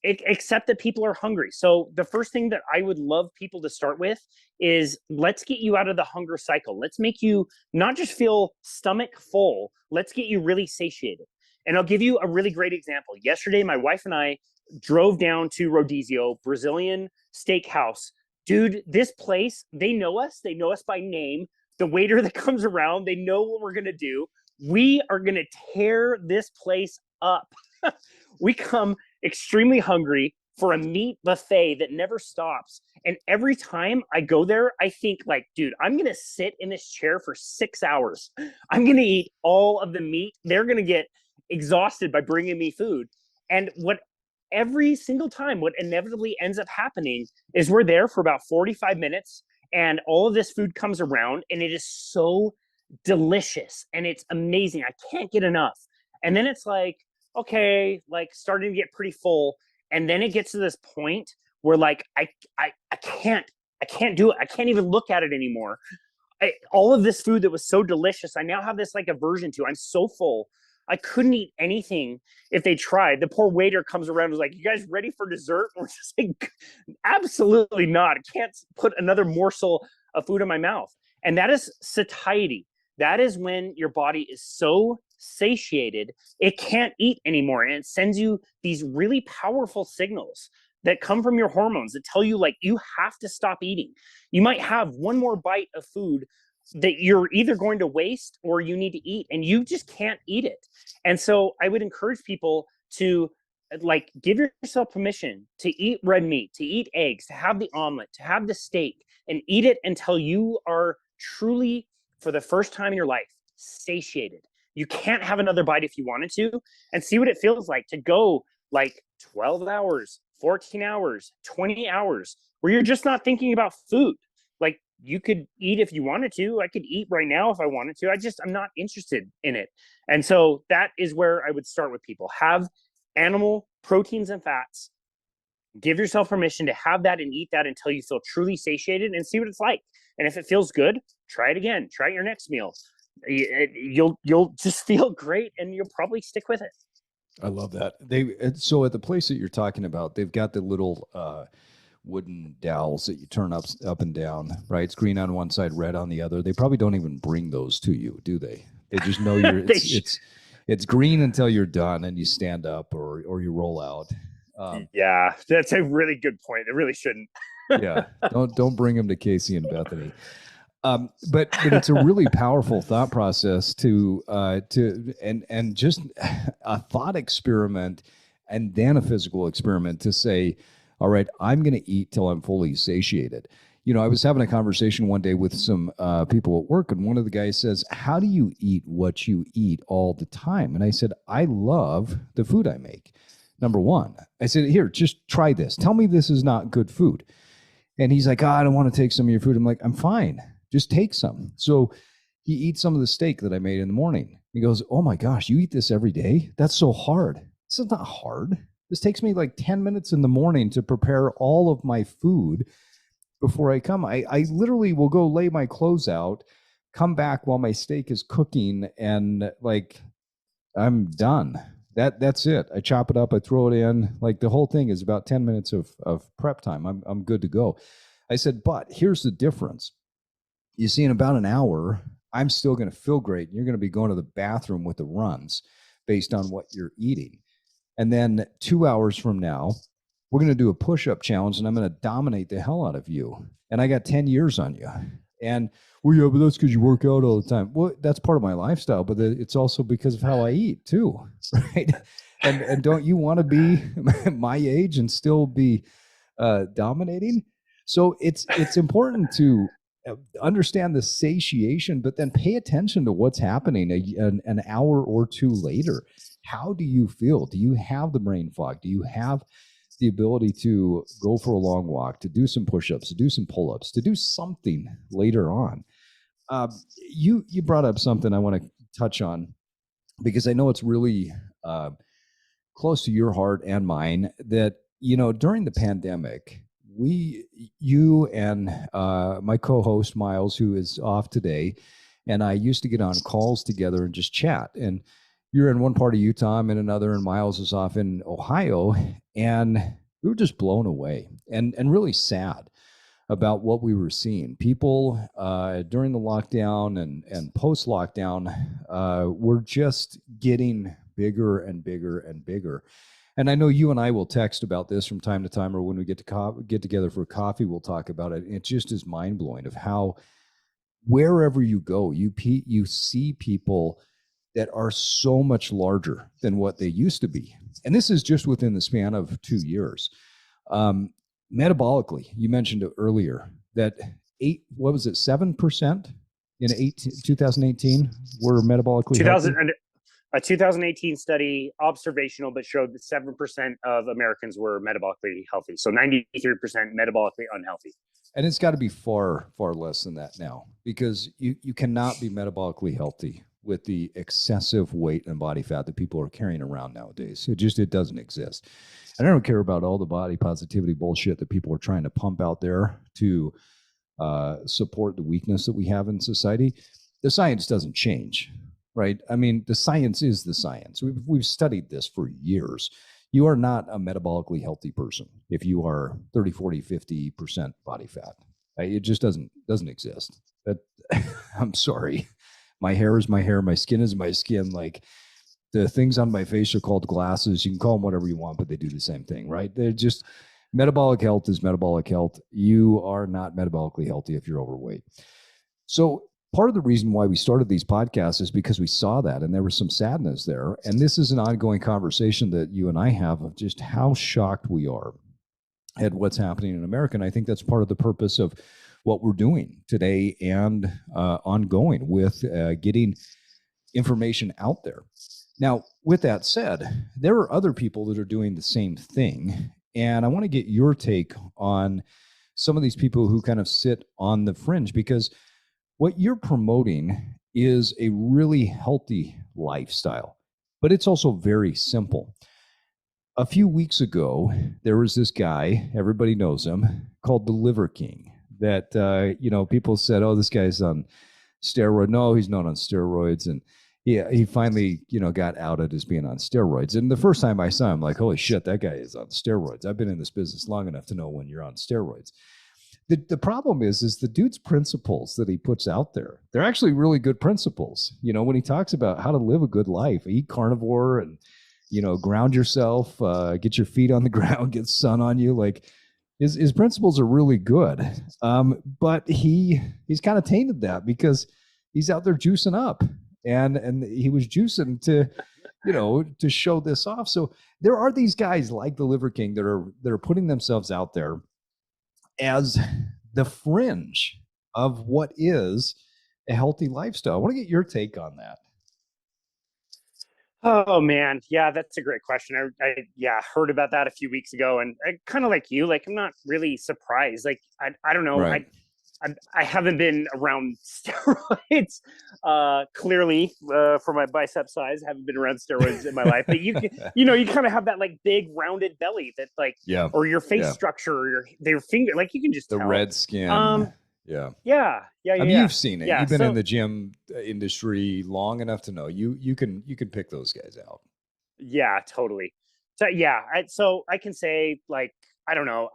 Except that people are hungry. So the first thing that I would love people to start with is let's get you out of the hunger cycle. Let's make you not just feel stomach full. Let's get you really satiated. And I'll give you a really great example. Yesterday, my wife and I drove down to Rodizio, Brazilian steakhouse, dude, this place, they know us by name. The waiter that comes around, they know what we're going to do. We are going to tear this place up. We come extremely hungry for a meat buffet that never stops. And every time I go there, I think like, dude, I'm going to sit in this chair for 6 hours. I'm going to eat all of the meat. They're going to get exhausted by bringing me food. And what every single time, what inevitably ends up happening is we're there for about 45 minutes and all of this food comes around and it is so delicious and it's amazing. I can't get enough. And then it's like, okay, like starting to get pretty full. And then it gets to this point where like, I can't do it. I can't even look at it anymore. All of this food that was so delicious, I now have this like aversion to. I'm so full. I couldn't eat anything if they tried. The poor waiter comes around and was like, you guys ready for dessert? We're just like, absolutely not. I can't put another morsel of food in my mouth. And that is satiety. That is when your body is so satiated, it can't eat anymore. And it sends you these really powerful signals that come from your hormones that tell you like, you have to stop eating. You might have one more bite of food that you're either going to waste or you need to eat, and you just can't eat it. And so I would encourage people to like give yourself permission to eat red meat, to eat eggs, to have the omelet, to have the steak, and eat it until you are truly, for the first time in your life, satiated. You can't have another bite if you wanted to, and see what it feels like to go like 12 hours, 14 hours, 20 hours, where you're just not thinking about food. Like you could eat if you wanted to. I could eat right now if I wanted to. I'm not interested in it. And so that is where I would start with people. Have animal proteins and fats. Give yourself permission to have that and eat that until you feel truly satiated and see what it's like. And if it feels good, try it again. Try it your next meal. You'll just feel great and you'll probably stick with it. I love that. So at the place that you're talking about, they've got the little wooden dowels that you turn up and down, right? It's green on one side, red on the other. They probably don't even bring those to you, do they? They just know it's green until you're done and you stand up or you roll out. Yeah, that's a really good point. They really shouldn't. Yeah, don't bring them to Casey and Bethany. But it's a really powerful thought process to just a thought experiment and then a physical experiment to say, all right, I'm going to eat till I'm fully satiated. You know, I was having a conversation one day with some people at work, and one of the guys says, how do you eat what you eat all the time? And I said, I love the food I make. Number one, I said, here, just try this. Tell me this is not good food. And he's like, I don't want to take some of your food. I'm like, I'm fine. Just take some. So he eats some of the steak that I made in the morning. He goes, oh my gosh, you eat this every day? That's so hard. This is not hard. This takes me like 10 minutes in the morning to prepare all of my food before I come. I literally will go lay my clothes out, come back while my steak is cooking, and like I'm done. That's it. I chop it up, I throw it in. Like the whole thing is about 10 minutes of prep time. I'm good to go. I said, but here's the difference. You see, in about an hour, I'm still going to feel great. You're going to be going to the bathroom with the runs based on what you're eating. And then 2 hours from now, we're going to do a push-up challenge, and I'm going to dominate the hell out of you. And I got 10 years on you. And, well, yeah, but that's because you work out all the time. Well, that's part of my lifestyle, but it's also because of how I eat too, right? And don't you want to be my age and still be dominating? So it's important to understand the satiation, but then pay attention to what's happening an hour or two later. How do you feel? Do you have the brain fog? Do you have the ability to go for a long walk, to do some push-ups, to do some pull-ups, to do something later on? You brought up something I want to touch on because I know it's really close to your heart and mine that, you know, during the pandemic, you and my co-host Miles, who is off today, and I used to get on calls together and just chat. And you're in one part of Utah, I'm in another, and Miles is off in Ohio. And we were just blown away and really sad about what we were seeing. People during the lockdown and post-lockdown were just getting bigger and bigger and bigger. And I know you and I will text about this from time to time, or when we get together for coffee, we'll talk about it. It just is mind blowing of how wherever you go, you see people that are so much larger than what they used to be. And this is just within the span of 2 years. Metabolically, you mentioned it earlier that 7% in 2018 were metabolically healthy? A 2018 study, observational, but showed that 7% of Americans were metabolically healthy. So 93% metabolically unhealthy. And it's got to be far, far less than that now, because you cannot be metabolically healthy with the excessive weight and body fat that people are carrying around nowadays. It doesn't exist. And I don't care about all the body positivity bullshit that people are trying to pump out there to support the weakness that we have in society. The science doesn't change, right? I mean, the science is the science. We've studied this for years. You are not a metabolically healthy person if you are 30, 40, 50% body fat. It just doesn't exist. I'm sorry. My hair is my hair. My skin is my skin. Like, the things on my face are called glasses. You can call them whatever you want, but they do the same thing, right? They're just, metabolic health is metabolic health. You are not metabolically healthy if you're overweight. So part of the reason why we started these podcasts is because we saw that, and there was some sadness there. And this is an ongoing conversation that you and I have of just how shocked we are at what's happening in America. And I think that's part of the purpose of what we're doing today and ongoing with getting information out there. Now, with that said, there are other people that are doing the same thing. And I want to get your take on some of these people who kind of sit on the fringe, because what you're promoting is a really healthy lifestyle, but it's also very simple. A few weeks ago, there was this guy, everybody knows him, called the Liver King, that, people said, oh, this guy's on steroid. No, he's not on steroids. And he finally, got outed as being on steroids. And the first time I saw him, like, holy shit, that guy is on steroids. I've been in this business long enough to know when you're on steroids. The problem is the dude's principles that he puts out there, they're actually really good principles. When he talks about how to live a good life, eat carnivore and, ground yourself, get your feet on the ground, get sun on you. Like, his principles are really good. But he's kind of tainted that because he's out there juicing up, and he was juicing to show this off. So there are these guys like the Liver King that are putting themselves out there as the fringe of what is a healthy lifestyle. I want to get your take on that. Oh man. Yeah, that's a great question. I heard about that a few weeks ago, and I kind of like you, like, I'm not really surprised. Like, I don't know. Right. I haven't been around steroids, clearly, for my bicep size, haven't been around steroids in my life, but you kind of have that like big rounded belly that or your face structure, or their finger, like you can just tell. Red skin. Yeah. I mean, you've seen it. You've been in the gym industry long enough to know you can pick those guys out. Yeah, totally. So I can say, like, I don't know,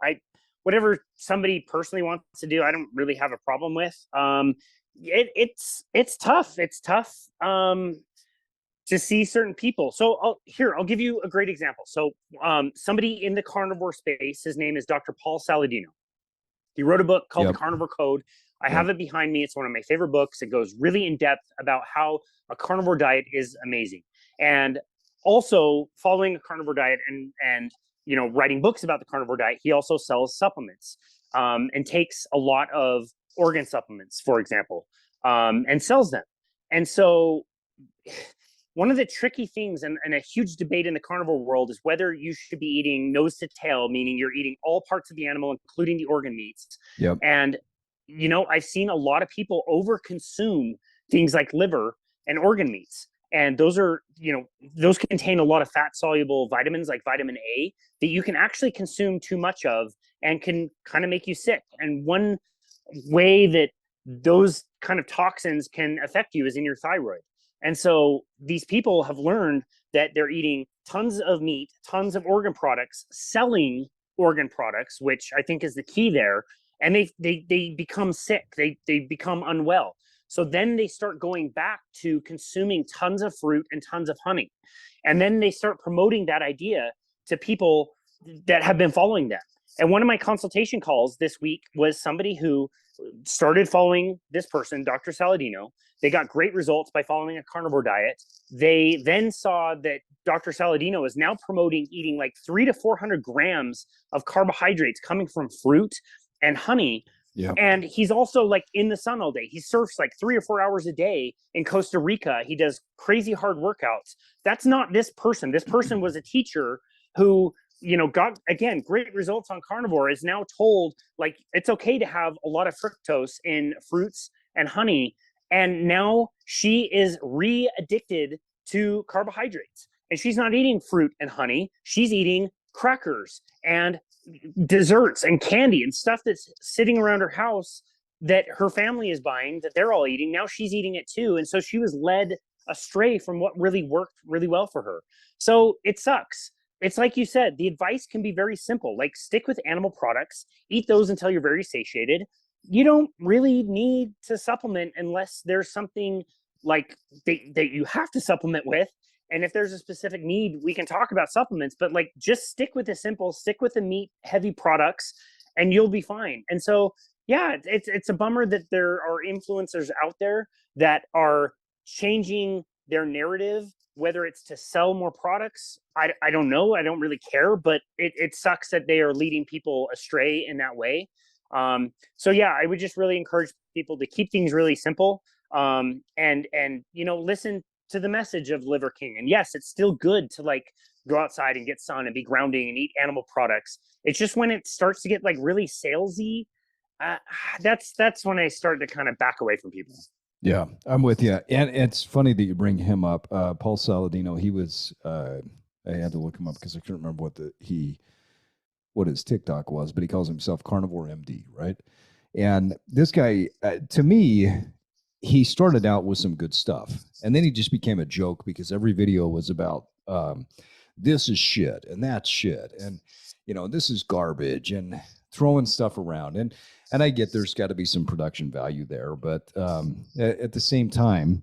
whatever somebody personally wants to do, I don't really have a problem with. It's tough. It's tough to see certain people. So I'll give you a great example. So somebody in the carnivore space, his name is Dr. Paul Saladino. He wrote a book called The Carnivore Code. I have it behind me. It's one of my favorite books. It goes really in depth about how a carnivore diet is amazing. And also, following a carnivore diet and writing books about the carnivore diet, he also sells supplements and takes a lot of organ supplements, for example, and sells them. And so one of the tricky things and a huge debate in the carnivore world is whether you should be eating nose to tail, meaning you're eating all parts of the animal, including the organ meats. Yep. And, I've seen a lot of people overconsume things like liver and organ meats. And those are, those contain a lot of fat soluble vitamins like vitamin A that you can actually consume too much of and can kind of make you sick. And one way that those kind of toxins can affect you is in your thyroid. And so these people have learned that they're eating tons of meat, tons of organ products, selling organ products, which I think is the key there. And they become sick. They become unwell. So then they start going back to consuming tons of fruit and tons of honey. And then they start promoting that idea to people that have been following them. And one of my consultation calls this week was somebody who started following this person, Dr. Saladino. They got great results by following a carnivore diet. They then saw that Dr. Saladino is now promoting eating like 300 to 400 grams of carbohydrates coming from fruit and honey. Yeah. And he's also like in the sun all day. He surfs like 3 or 4 hours a day in Costa Rica. He does crazy hard workouts. That's not this person. This person was a teacher who, got, again, great results on carnivore, is now told like it's okay to have a lot of fructose in fruits and honey. And now she is re-addicted to carbohydrates. And she's not eating fruit and honey. She's eating crackers and desserts and candy and stuff that's sitting around her house that her family is buying, that they're all eating. Now she's eating it too. And so she was led astray from what really worked really well for her. So it sucks. It's like you said, the advice can be very simple, like stick with animal products, eat those until you're very satiated. You don't really need to supplement unless there's something like that you have to supplement with. And if there's a specific need, we can talk about supplements, but like just stick with the simple, stick with the meat heavy products, and you'll be fine. And so, yeah, it's a bummer that there are influencers out there that are changing their narrative, whether it's to sell more products. I don't know. I don't really care, but it sucks that they are leading people astray in that way. So yeah, I would just really encourage people to keep things really simple. And listen to the message of Liver King. And yes, it's still good to like go outside and get sun and be grounding and eat animal products. It's just when it starts to get like really salesy, that's when I start to kind of back away from people. Yeah, I'm with you. And it's funny that you bring him up. Paul Saladino, he was, I had to look him up because I couldn't remember what his TikTok was, but he calls himself Carnivore MD, right? And this guy, to me, he started out with some good stuff, and then he just became a joke because every video was about this is shit and that's shit, and this is garbage, and throwing stuff around. And I get there's got to be some production value there, but at the same time,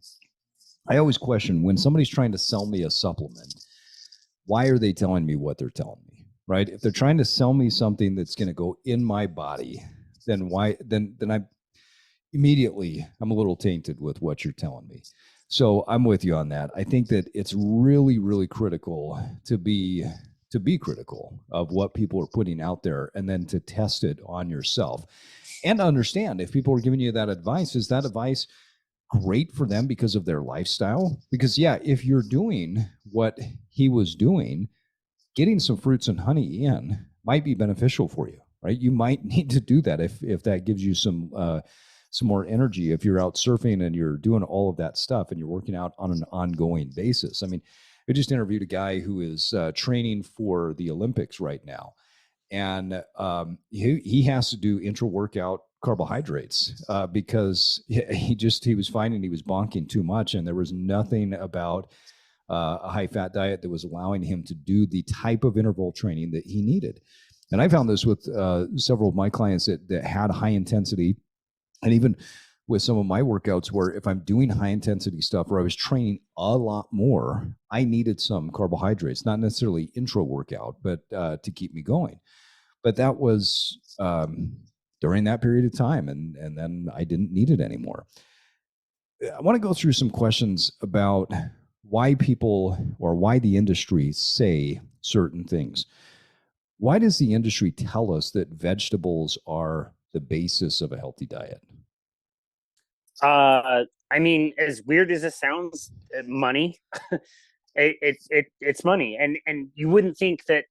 I always question when somebody's trying to sell me a supplement, why are they telling me what they're telling me, right? If they're trying to sell me something that's going to go in my body, then why? Then I'm a little tainted with what you're telling me. So I'm with you on that. I think that it's really, really critical to be critical of what people are putting out there, and then to test it on yourself and understand if people are giving you that advice, is that advice great for them because of their lifestyle? Because yeah, if you're doing what he was doing, getting some fruits and honey in might be beneficial for you, right? You might need to do that if that gives you some more energy. If you're out surfing and you're doing all of that stuff and you're working out on an ongoing basis. I mean, I just interviewed a guy who is training for the Olympics right now, and he has to do intra-workout carbohydrates because he was finding he was bonking too much, and there was nothing about a high-fat diet that was allowing him to do the type of interval training that he needed. And I found this with several of my clients that had high intensity, and even with some of my workouts where if I'm doing high intensity stuff where I was training a lot more, I needed some carbohydrates, not necessarily intra workout, but to keep me going. But that was during that period of time. And then I didn't need it anymore. I want to go through some questions about why people or why the industry say certain things. Why does the industry tell us that vegetables are the basis of a healthy diet? I mean, as weird as it sounds, money. It's money, and you wouldn't think that,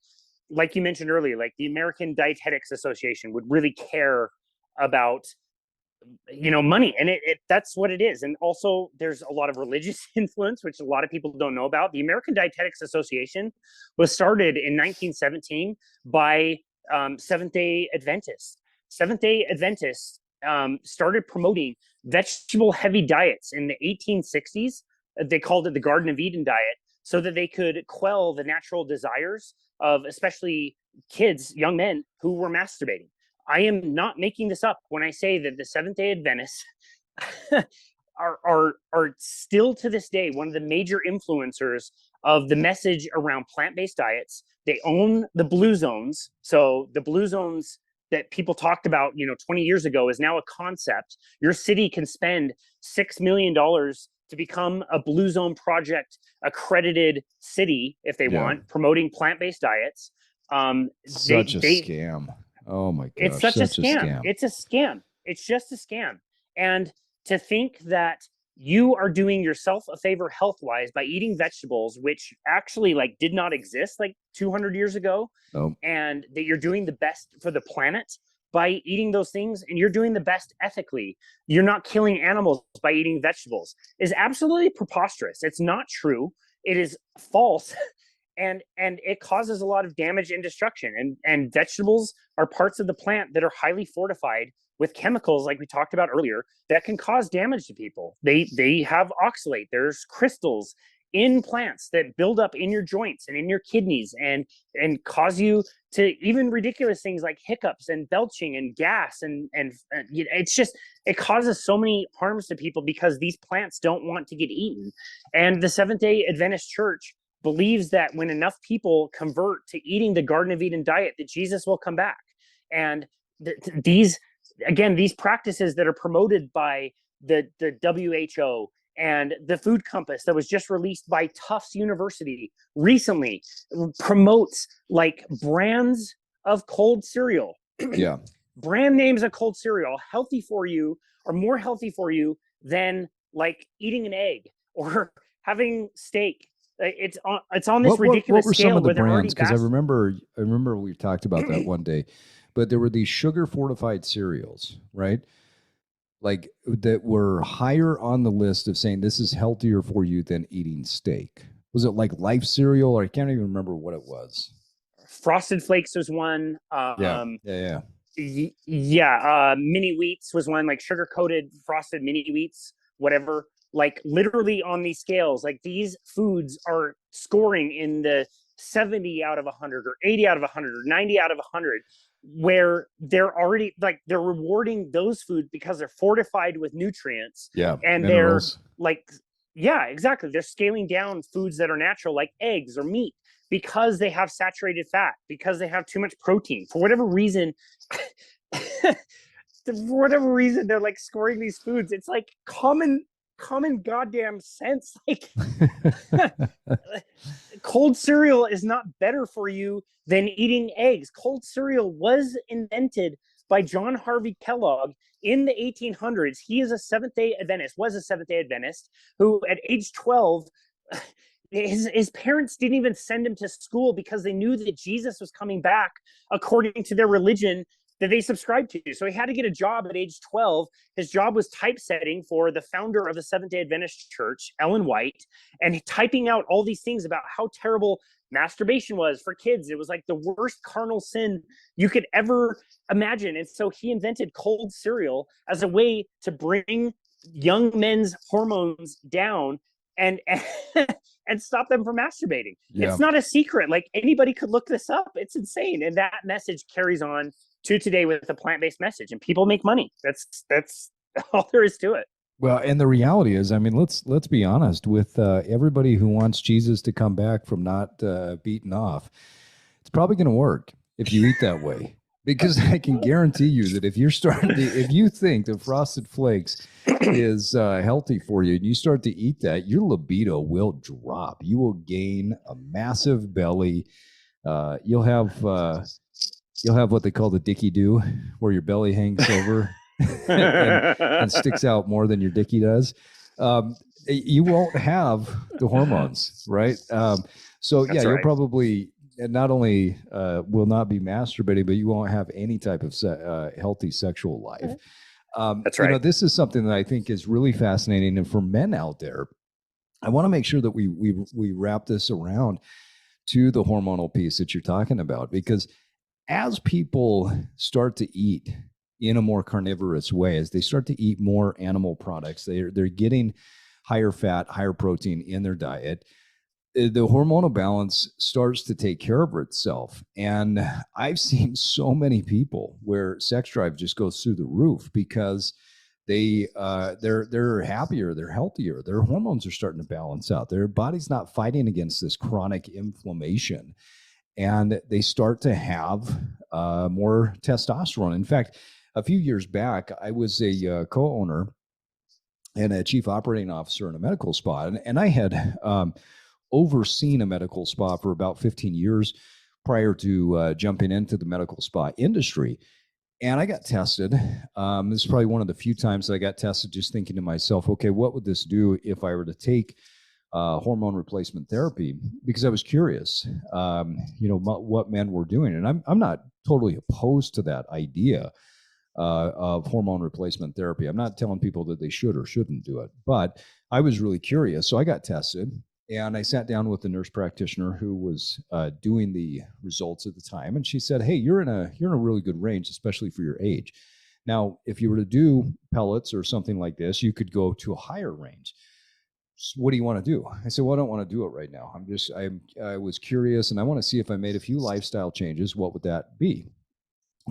like you mentioned earlier, like the American Dietetics Association would really care about money, and that's what it is. And also, there's a lot of religious influence, which a lot of people don't know about. The American Dietetics Association was started in 1917 by Seventh-day Adventists. Seventh-day Adventists started promoting vegetable heavy diets in the 1860s. They called it the Garden of Eden diet, so that they could quell the natural desires of especially kids, young men who were masturbating. I am not making this up when I say that the Seventh-day Adventists are still to this day one of the major influencers of the message around plant-based diets. They own the blue zones. So the blue zones that people talked about, 20 years ago is now a concept. Your city can spend $6 million to become a Blue Zone Project accredited city if they want, promoting plant-based diets. Such a scam. Oh my gosh. It's such a scam. It's a scam. It's just a scam. And to think that you are doing yourself a favor health-wise by eating vegetables, which actually did not exist 200 years ago, and that you're doing the best for the planet by eating those things, and you're doing the best ethically, you're not killing animals by eating vegetables, is absolutely preposterous. It's not true. It is false. And it causes a lot of damage and destruction. And vegetables are parts of the plant that are highly fortified with chemicals, like we talked about earlier, that can cause damage to people. They have oxalate. There's crystals in plants that build up in your joints and in your kidneys and cause you to even ridiculous things like hiccups and belching and gas. And it's just, it causes so many harms to people because these plants don't want to get eaten. And the Seventh-day Adventist Church believes that when enough people convert to eating the Garden of Eden diet, that Jesus will come back. And these practices that are promoted by the WHO and the Food Compass that was just released by Tufts University recently promotes brands of cold cereal. Yeah. Brand names of cold cereal, healthy for you, or more healthy for you than eating an egg or having steak. It's on this ridiculous what were scale. Some of the brands? Because I remember we talked about that one day, but there were these sugar fortified cereals, right? That were higher on the list of saying this is healthier for you than eating steak. Was it Life cereal, or I can't even remember what it was? Frosted Flakes was one. Yeah. Mini Wheats was one, sugar coated frosted mini wheats, whatever. Literally on these scales, these foods are scoring in the 70 out of 100 or 80 out of 100 or 90 out of 100, where they're already they're rewarding those foods because they're fortified with nutrients. Yeah. And minerals. Exactly. They're scaling down foods that are natural, like eggs or meat, because they have saturated fat, because they have too much protein. For whatever reason, they're scoring these foods. It's common goddamn sense. Cold cereal is not better for you than eating eggs. Cold cereal was invented by John Harvey Kellogg in the 1800s. He is was a Seventh-day Adventist who at age 12, his parents didn't even send him to school because they knew that Jesus was coming back according to their religion that they subscribed to. So he had to get a job at age 12. His job was typesetting for the founder of the Seventh-day Adventist Church, Ellen White, and typing out all these things about how terrible masturbation was for kids. It was the worst carnal sin you could ever imagine. And so he invented cold cereal as a way to bring young men's hormones down and stop them from masturbating. Yeah. It's not a secret. Anybody could look this up. It's insane. And that message carries on to today with a plant-based message, and people make money. That's all there is to it. Well, and the reality is, let's be honest with everybody who wants Jesus to come back from not beaten off. It's probably going to work if you eat that way, because I can guarantee you that if you think that Frosted Flakes is healthy for you and you start to eat that, your libido will drop. You will gain a massive belly. You'll have what they call the dicky do, where your belly hangs over and sticks out more than your dicky does. You won't have the hormones, right? So yeah, you'll probably not only will not be masturbating, but you won't have any type of healthy sexual life. That's right. This is something that I think is really fascinating. And for men out there, I want to make sure that we wrap this around to the hormonal piece that you're talking about, because as people start to eat in a more carnivorous way, as they start to eat more animal products, they're getting higher fat, higher protein in their diet, the hormonal balance starts to take care of itself. And I've seen so many people where sex drive just goes through the roof because they're happier, they're healthier, their hormones are starting to balance out, their body's not fighting against this chronic inflammation, and they start to have more testosterone. In fact, a few years back, I was a co-owner and a chief operating officer in a medical spa, and I had overseen a medical spa for about 15 years prior to jumping into the medical spa industry. And I got tested. This is probably one of the few times that I got tested, just thinking to myself, okay, what would this do if I were to take hormone replacement therapy? Because I was curious, what men were doing. And I'm not totally opposed to that idea of hormone replacement therapy. I'm not telling people that they should or shouldn't do it, but I was really curious. So I got tested. And I sat down with the nurse practitioner who was doing the results at the time, and she said, "Hey, you're in a really good range, especially for your age. Now, if you were to do pellets or something like this, you could go to a higher range. So what do you want to do?" I said, "Well, I don't want to do it right now. I was curious, and I want to see if I made a few lifestyle changes, what would that be?"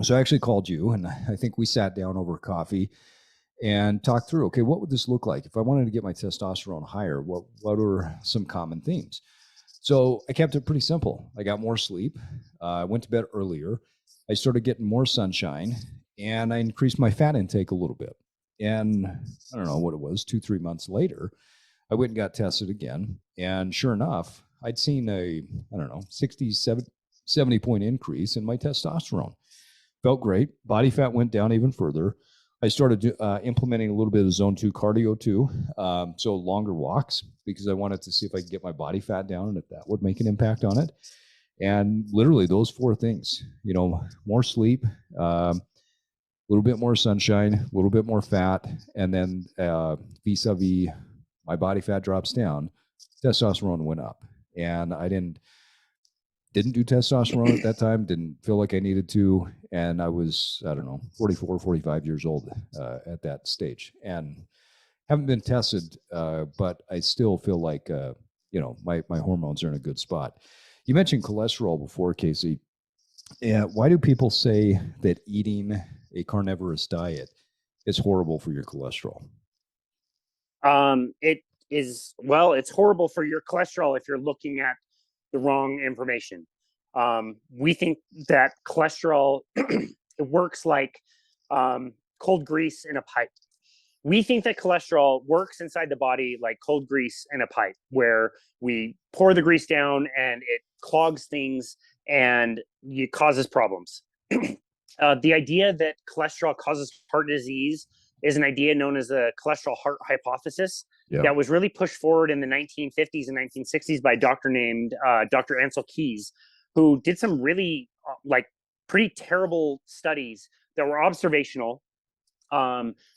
So I actually called you, and I think we sat down over coffee and talk through, okay, what would this look like if I wanted to get my testosterone higher? What are some common themes? So I kept it pretty simple. I got more sleep. I went to bed earlier. I started getting more sunshine, and I increased my fat intake a little bit. And I don't know what it was, 2-3 months later, I went and got tested again. And sure enough, I'd seen a, 60, 70 point increase in my testosterone. Felt great. Body fat went down even further. I started implementing a little bit of zone 2 cardio too. So longer walks, because I wanted to see if I could get my body fat down and if that would make an impact on it. And literally those 4 things, more sleep, a little bit more sunshine, a little bit more fat, and then vis-a-vis my body fat drops down, testosterone went up. And I didn't do testosterone at that time, didn't feel like I needed to. And I was, 44, 45 years old at that stage, and haven't been tested, but I still feel like, my hormones are in a good spot. You mentioned cholesterol before, Casey. Why do people say that eating a carnivorous diet is horrible for your cholesterol? It's horrible for your cholesterol if you're looking at the wrong information. We think that cholesterol it works like cold grease in a pipe. We think that cholesterol works inside the body like cold grease in a pipe, where we pour the grease down and it clogs things and it causes problems. The idea that cholesterol causes heart disease is an idea known as the cholesterol heart hypothesis. Yeah. That was really pushed forward in the 1950s and 1960s by a doctor named Dr. Ansel Keys, who did some really pretty terrible studies that were observational.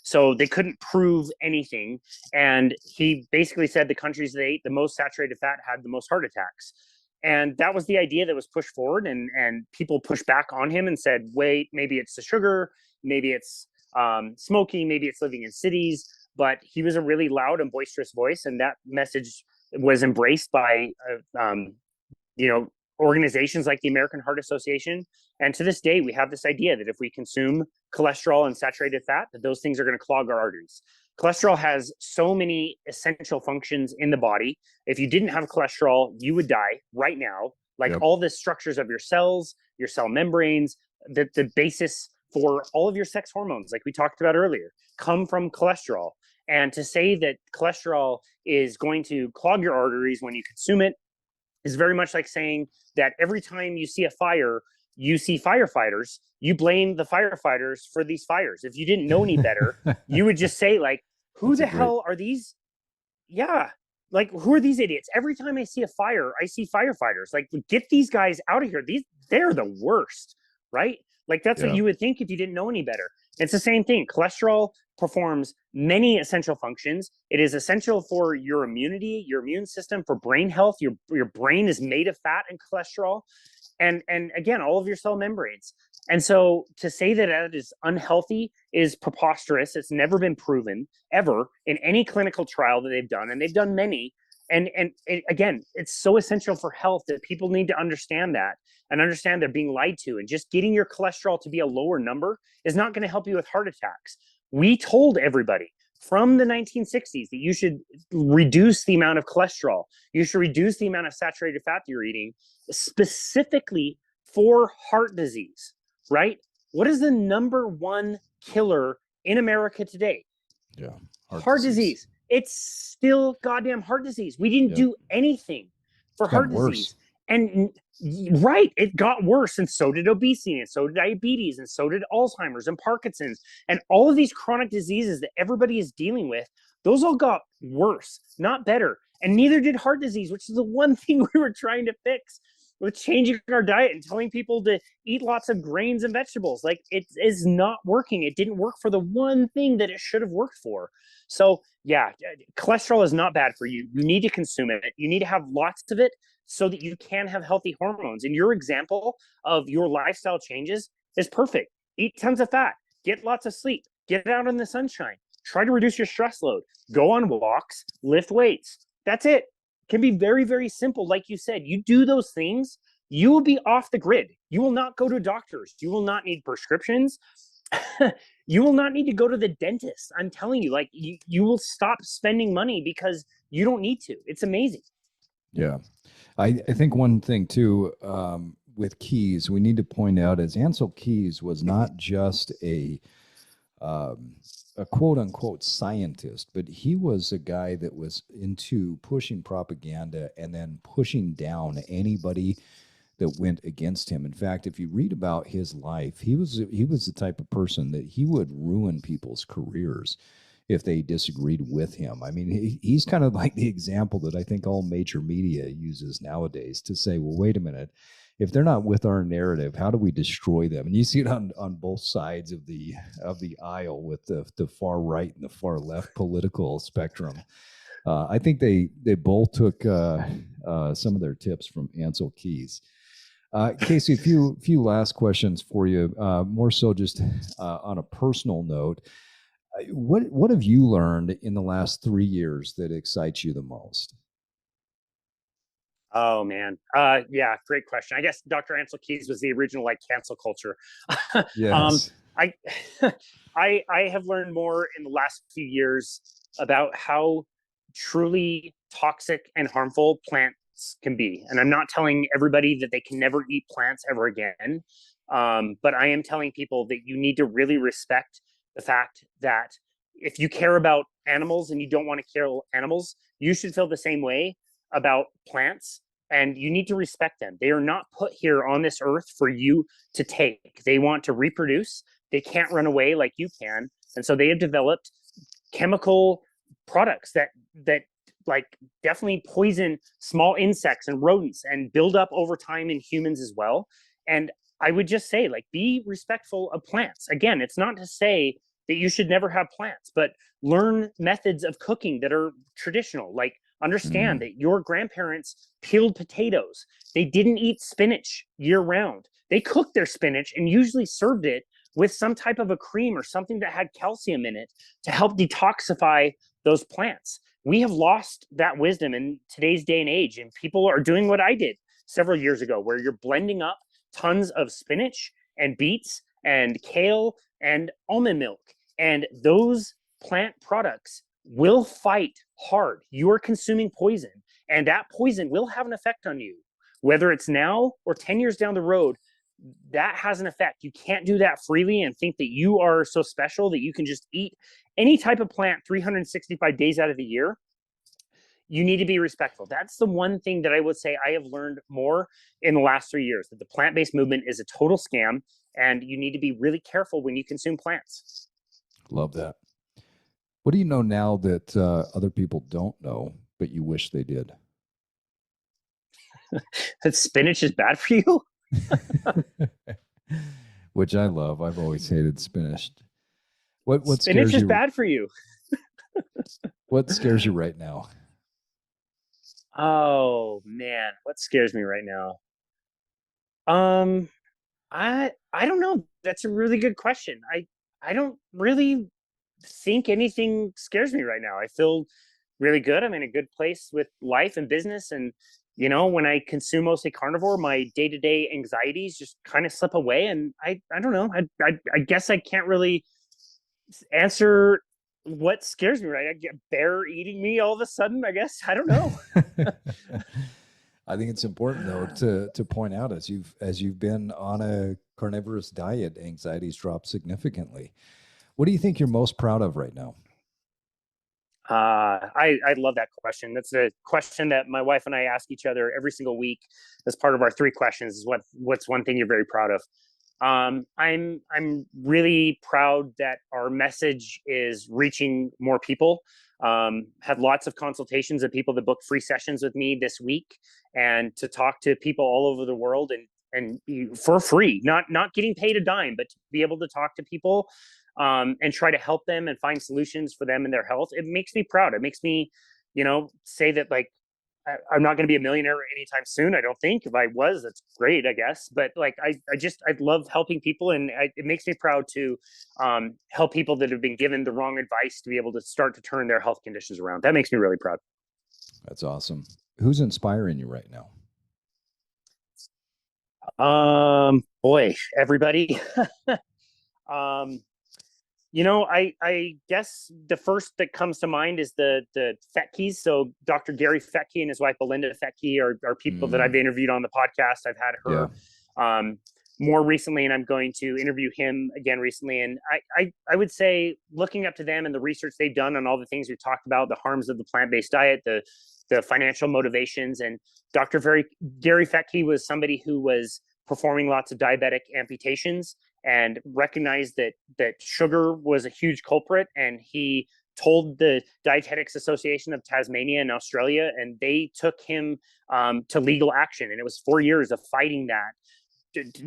So they couldn't prove anything. And he basically said the countries that ate the most saturated fat had the most heart attacks. And that was the idea that was pushed forward. And people pushed back on him and said, wait, maybe it's the sugar, maybe it's smoking, maybe it's living in cities. But he was a really loud and boisterous voice, and that message was embraced by organizations like the American Heart Association. And to this day, we have this idea that if we consume cholesterol and saturated fat, that those things are going to clog our arteries. Cholesterol has so many essential functions in the body. If you didn't have cholesterol, you would die right now. All the structures of your cells, your cell membranes, the basis for all of your sex hormones, like we talked about earlier, come from cholesterol. And to say that cholesterol is going to clog your arteries when you consume it is very much like saying that every time you see a fire, you see firefighters, you blame the firefighters for these fires. If you didn't know any better, you would just say, who the hell are these? Yeah. Who are these idiots? Every time I see a fire, I see firefighters. Get these guys out of here. They're the worst, right? That's what you would think if you didn't know any better. It's the same thing. Cholesterol performs many essential functions. It is essential for your immunity, your immune system, for brain health. Your brain is made of fat and cholesterol, and again, all of your cell membranes. And so to say that it is unhealthy is preposterous. It's never been proven ever in any clinical trial that they've done, and they've done many. And again, it's so essential for health that people need to understand that and understand they're being lied to. And just getting your cholesterol to be a lower number is not going to help you with heart attacks. We told everybody from the 1960s that you should reduce the amount of cholesterol, you should reduce the amount of saturated fat that you're eating, specifically for heart disease, right? What is the number one killer in America today? Yeah. Heart disease. It's still goddamn heart disease. We didn't do anything for heart disease. And right, it got worse, and so did obesity, and so did diabetes, and so did Alzheimer's and Parkinson's, and all of these chronic diseases that everybody is dealing with. Those all got worse, not better. And neither did heart disease, which is the one thing we were trying to fix with changing our diet and telling people to eat lots of grains and vegetables. Like, it is not working. It didn't work for the one thing that it should have worked for. So yeah, cholesterol is not bad for you. You need to consume it. You need to have lots of it so that you can have healthy hormones. And your example of your lifestyle changes is perfect. Eat tons of fat, get lots of sleep, get out in the sunshine, try to reduce your stress load, go on walks, lift weights. That's it. Can be very, very simple. Like you said, you do those things, you will be off the grid. You will not go to doctors. You will not need prescriptions. You will not need to go to the dentist. I'm telling you, like, you will stop spending money because you don't need to. It's amazing. Yeah. I think one thing too, with Keys, we need to point out is Ansel Keys was not just a quote unquote scientist, but he was a guy that was into pushing propaganda and then pushing down anybody that went against him. In fact, if you read about his life, he was the type of person that he would ruin people's careers if they disagreed with him. I mean, he's kind of like the example that I think all major media uses nowadays to say, well, wait a minute, if they're not with our narrative, how do we destroy them? And you see it on both sides of the aisle with the far right and the far left political spectrum. I think they both took some of their tips from Ansel Keys. Casey, a few last questions for you, more so just on a personal note. What have you learned in the last 3 years that excites you the most? Oh man. Yeah, great question. I guess Dr. Ansel Keys was the original like cancel culture. Yes. I I have learned more in the last few years about how truly toxic and harmful plants can be. And I'm not telling everybody that they can never eat plants ever again. But I am telling people that you need to really respect the fact that if you care about animals and you don't want to kill animals, you should feel the same way about plants, and you need to respect them. They are not put here on this earth for you to take. They want to reproduce. They can't run away like you can. And so they have developed chemical products that like definitely poison small insects and rodents and build up over time in humans as well. And I would just say, like, be respectful of plants. Again, it's not to say that you should never have plants, but learn methods of cooking that are traditional. Like, understand that your grandparents peeled potatoes. They didn't eat spinach year round. They cooked their spinach and usually served it with some type of a cream or something that had calcium in it to help detoxify those plants. We have lost that wisdom in today's day and age, and people are doing what I did several years ago, where you're blending up tons of spinach and beets and kale and almond milk. And those plant products will fight hard. You are consuming poison, and that poison will have an effect on you. Whether it's now or 10 years down the road, that has an effect. You can't do that freely and think that you are so special that you can just eat any type of plant 365 days out of the year. You need to be respectful. That's the one thing that I would say I have learned more in the last 3 years, that the plant-based movement is a total scam, and you need to be really careful when you consume plants. Love that. What do you know now that other people don't know, but you wish they did? That spinach is bad for you? Which I love. I've always hated spinach. What spinach is bad for you? What scares you right now? Oh man, what scares me right now? I don't know. That's a really good question. I don't really think anything scares me right now. I feel really good. I'm in a good place with life and business, and when I consume mostly carnivore, my day-to-day anxieties just kind of slip away. And I don't know. I guess I can't really answer what scares me, right? I get bear eating me all of a sudden, I guess. I don't know. I think it's important though to point out as you've been on a carnivorous diet, anxiety's dropped significantly. What do you think you're most proud of right now? I love that question. That's a question that my wife and I ask each other every single week as part of our 3 questions. Is what's one thing you're very proud of? I'm really proud that our message is reaching more people. Had lots of consultations of people that booked free sessions with me this week, and to talk to people all over the world and for free, not getting paid a dime, but to be able to talk to people and try to help them and find solutions for them and their health. It makes me proud. It makes me, say that like I'm not going to be a millionaire anytime soon. I don't think. If I was, that's great, I guess. But like, I love helping people, and it makes me proud to help people that have been given the wrong advice to be able to start to turn their health conditions around. That makes me really proud. That's awesome. Who's inspiring you right now? Boy, everybody. um, I guess the first that comes to mind is the Fetkes. So Dr. Gary Fettke and his wife Belinda Fettke are people that I've interviewed on the podcast. I've had her more recently, and I'm going to interview him again recently. And I would say, looking up to them and the research they've done on all the things we've talked about, the harms of the plant-based diet, the financial motivations. And Dr. Gary Fettke was somebody who was performing lots of diabetic amputations and recognized that sugar was a huge culprit. And he told the Dietetics Association of Tasmania in Australia, and they took him to legal action. And it was 4 years of fighting that.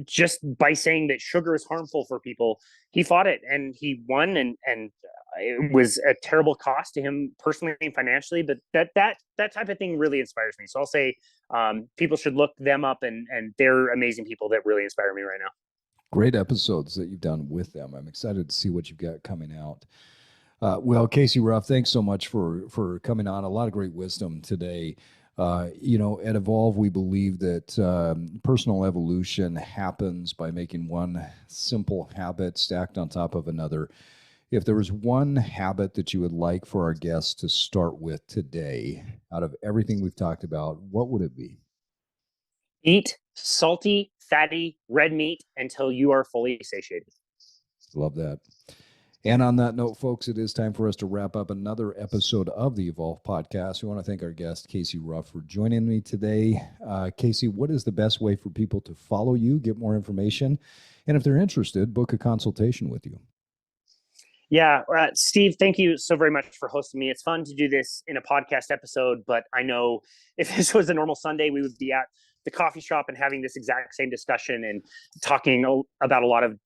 Just by saying that sugar is harmful for people, he fought it and he won, and it was a terrible cost to him personally and financially. But that type of thing really inspires me. So I'll say people should look them up, and they're amazing people that really inspire me right now. Great episodes that you've done with them. I'm excited to see what you've got coming out. Well, Casey Ruff, thanks so much for coming on. A lot of great wisdom today. At Evolve, we believe that personal evolution happens by making one simple habit stacked on top of another. If there was one habit that you would like for our guests to start with today, out of everything we've talked about, what would it be? Eat salty, fatty, red meat until you are fully satiated. Love that. And on that note, folks, it is time for us to wrap up another episode of the Evolve podcast. We want to thank our guest, Casey Ruff, for joining me today. Casey, what is the best way for people to follow you, get more information, and if they're interested, book a consultation with you? Yeah, Steve, thank you so very much for hosting me. It's fun to do this in a podcast episode, but I know if this was a normal Sunday, we would be at the coffee shop and having this exact same discussion and talking about a lot of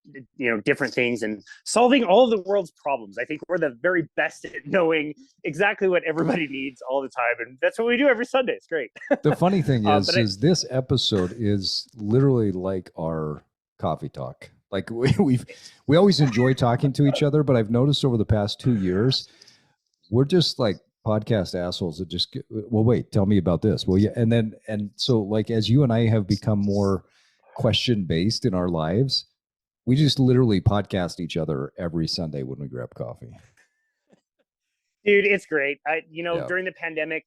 different things and solving all of the world's problems. I think we're the very best at knowing exactly what everybody needs all the time, and that's what we do every Sunday. It's great. The funny thing is this episode is literally like our coffee talk. Like we always enjoy talking to each other, but I've noticed over the past 2 years, we're just like podcast assholes that just well, wait, tell me about this. Well, yeah. And so like, as you and I have become more question based in our lives, we just literally podcast each other every Sunday when we grab coffee. Dude, it's great. During the pandemic,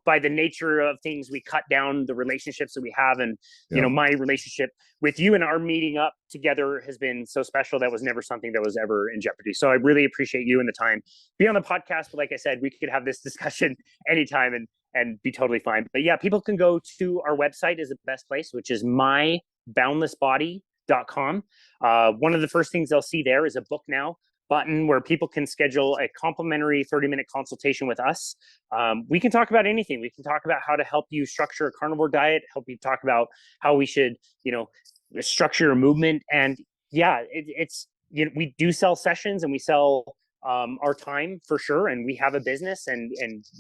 by the nature of things, we cut down the relationships that we have. And, my relationship with you and our meeting up together has been so special. That was never something that was ever in jeopardy. So I really appreciate you and the time. Be on the podcast. But like I said, we could have this discussion anytime and be totally fine. But yeah, people can go to our website is the best place, which is myboundlessbody.com. One of the first things they'll see there is a book now button where people can schedule a complimentary 30-minute consultation with us. We can talk about anything. We can talk about how to help you structure a carnivore diet, help you talk about how we should, structure your movement. And yeah, we do sell sessions and we sell our time for sure. And we have a business and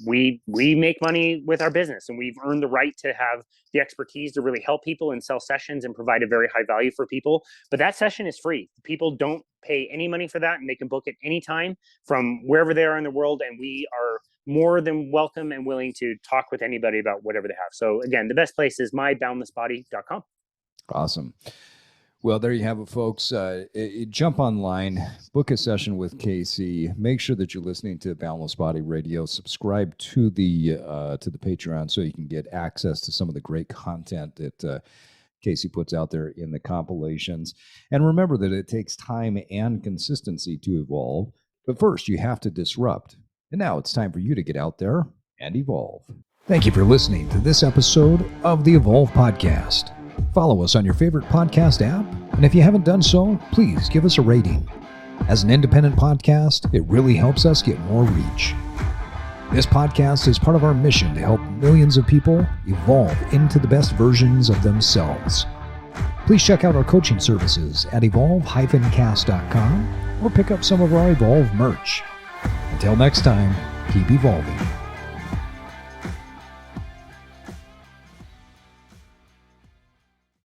we make money with our business, and we've earned the right to have the expertise to really help people and sell sessions and provide a very high value for people. But that session is free. People don't pay any money for that, and they can book it anytime from wherever they are in the world. And we are more than welcome and willing to talk with anybody about whatever they have. So again, the best place is myboundlessbody.com. Awesome. Well, there you have it, folks. Jump online, book a session with Casey. Make sure that you're listening to Boundless Body Radio. Subscribe to the Patreon so you can get access to some of the great content that Casey puts out there in the compilations. And remember that it takes time and consistency to evolve. But first, you have to disrupt. And now it's time for you to get out there and evolve. Thank you for listening to this episode of the Evolve Podcast. Follow us on your favorite podcast app, and if you haven't done so, please give us a rating. As an independent podcast, it really helps us get more reach. This podcast is part of our mission to help millions of people evolve into the best versions of themselves. Please check out our coaching services at evolve-cast.com or pick up some of our Evolve merch. Until next time, keep evolving.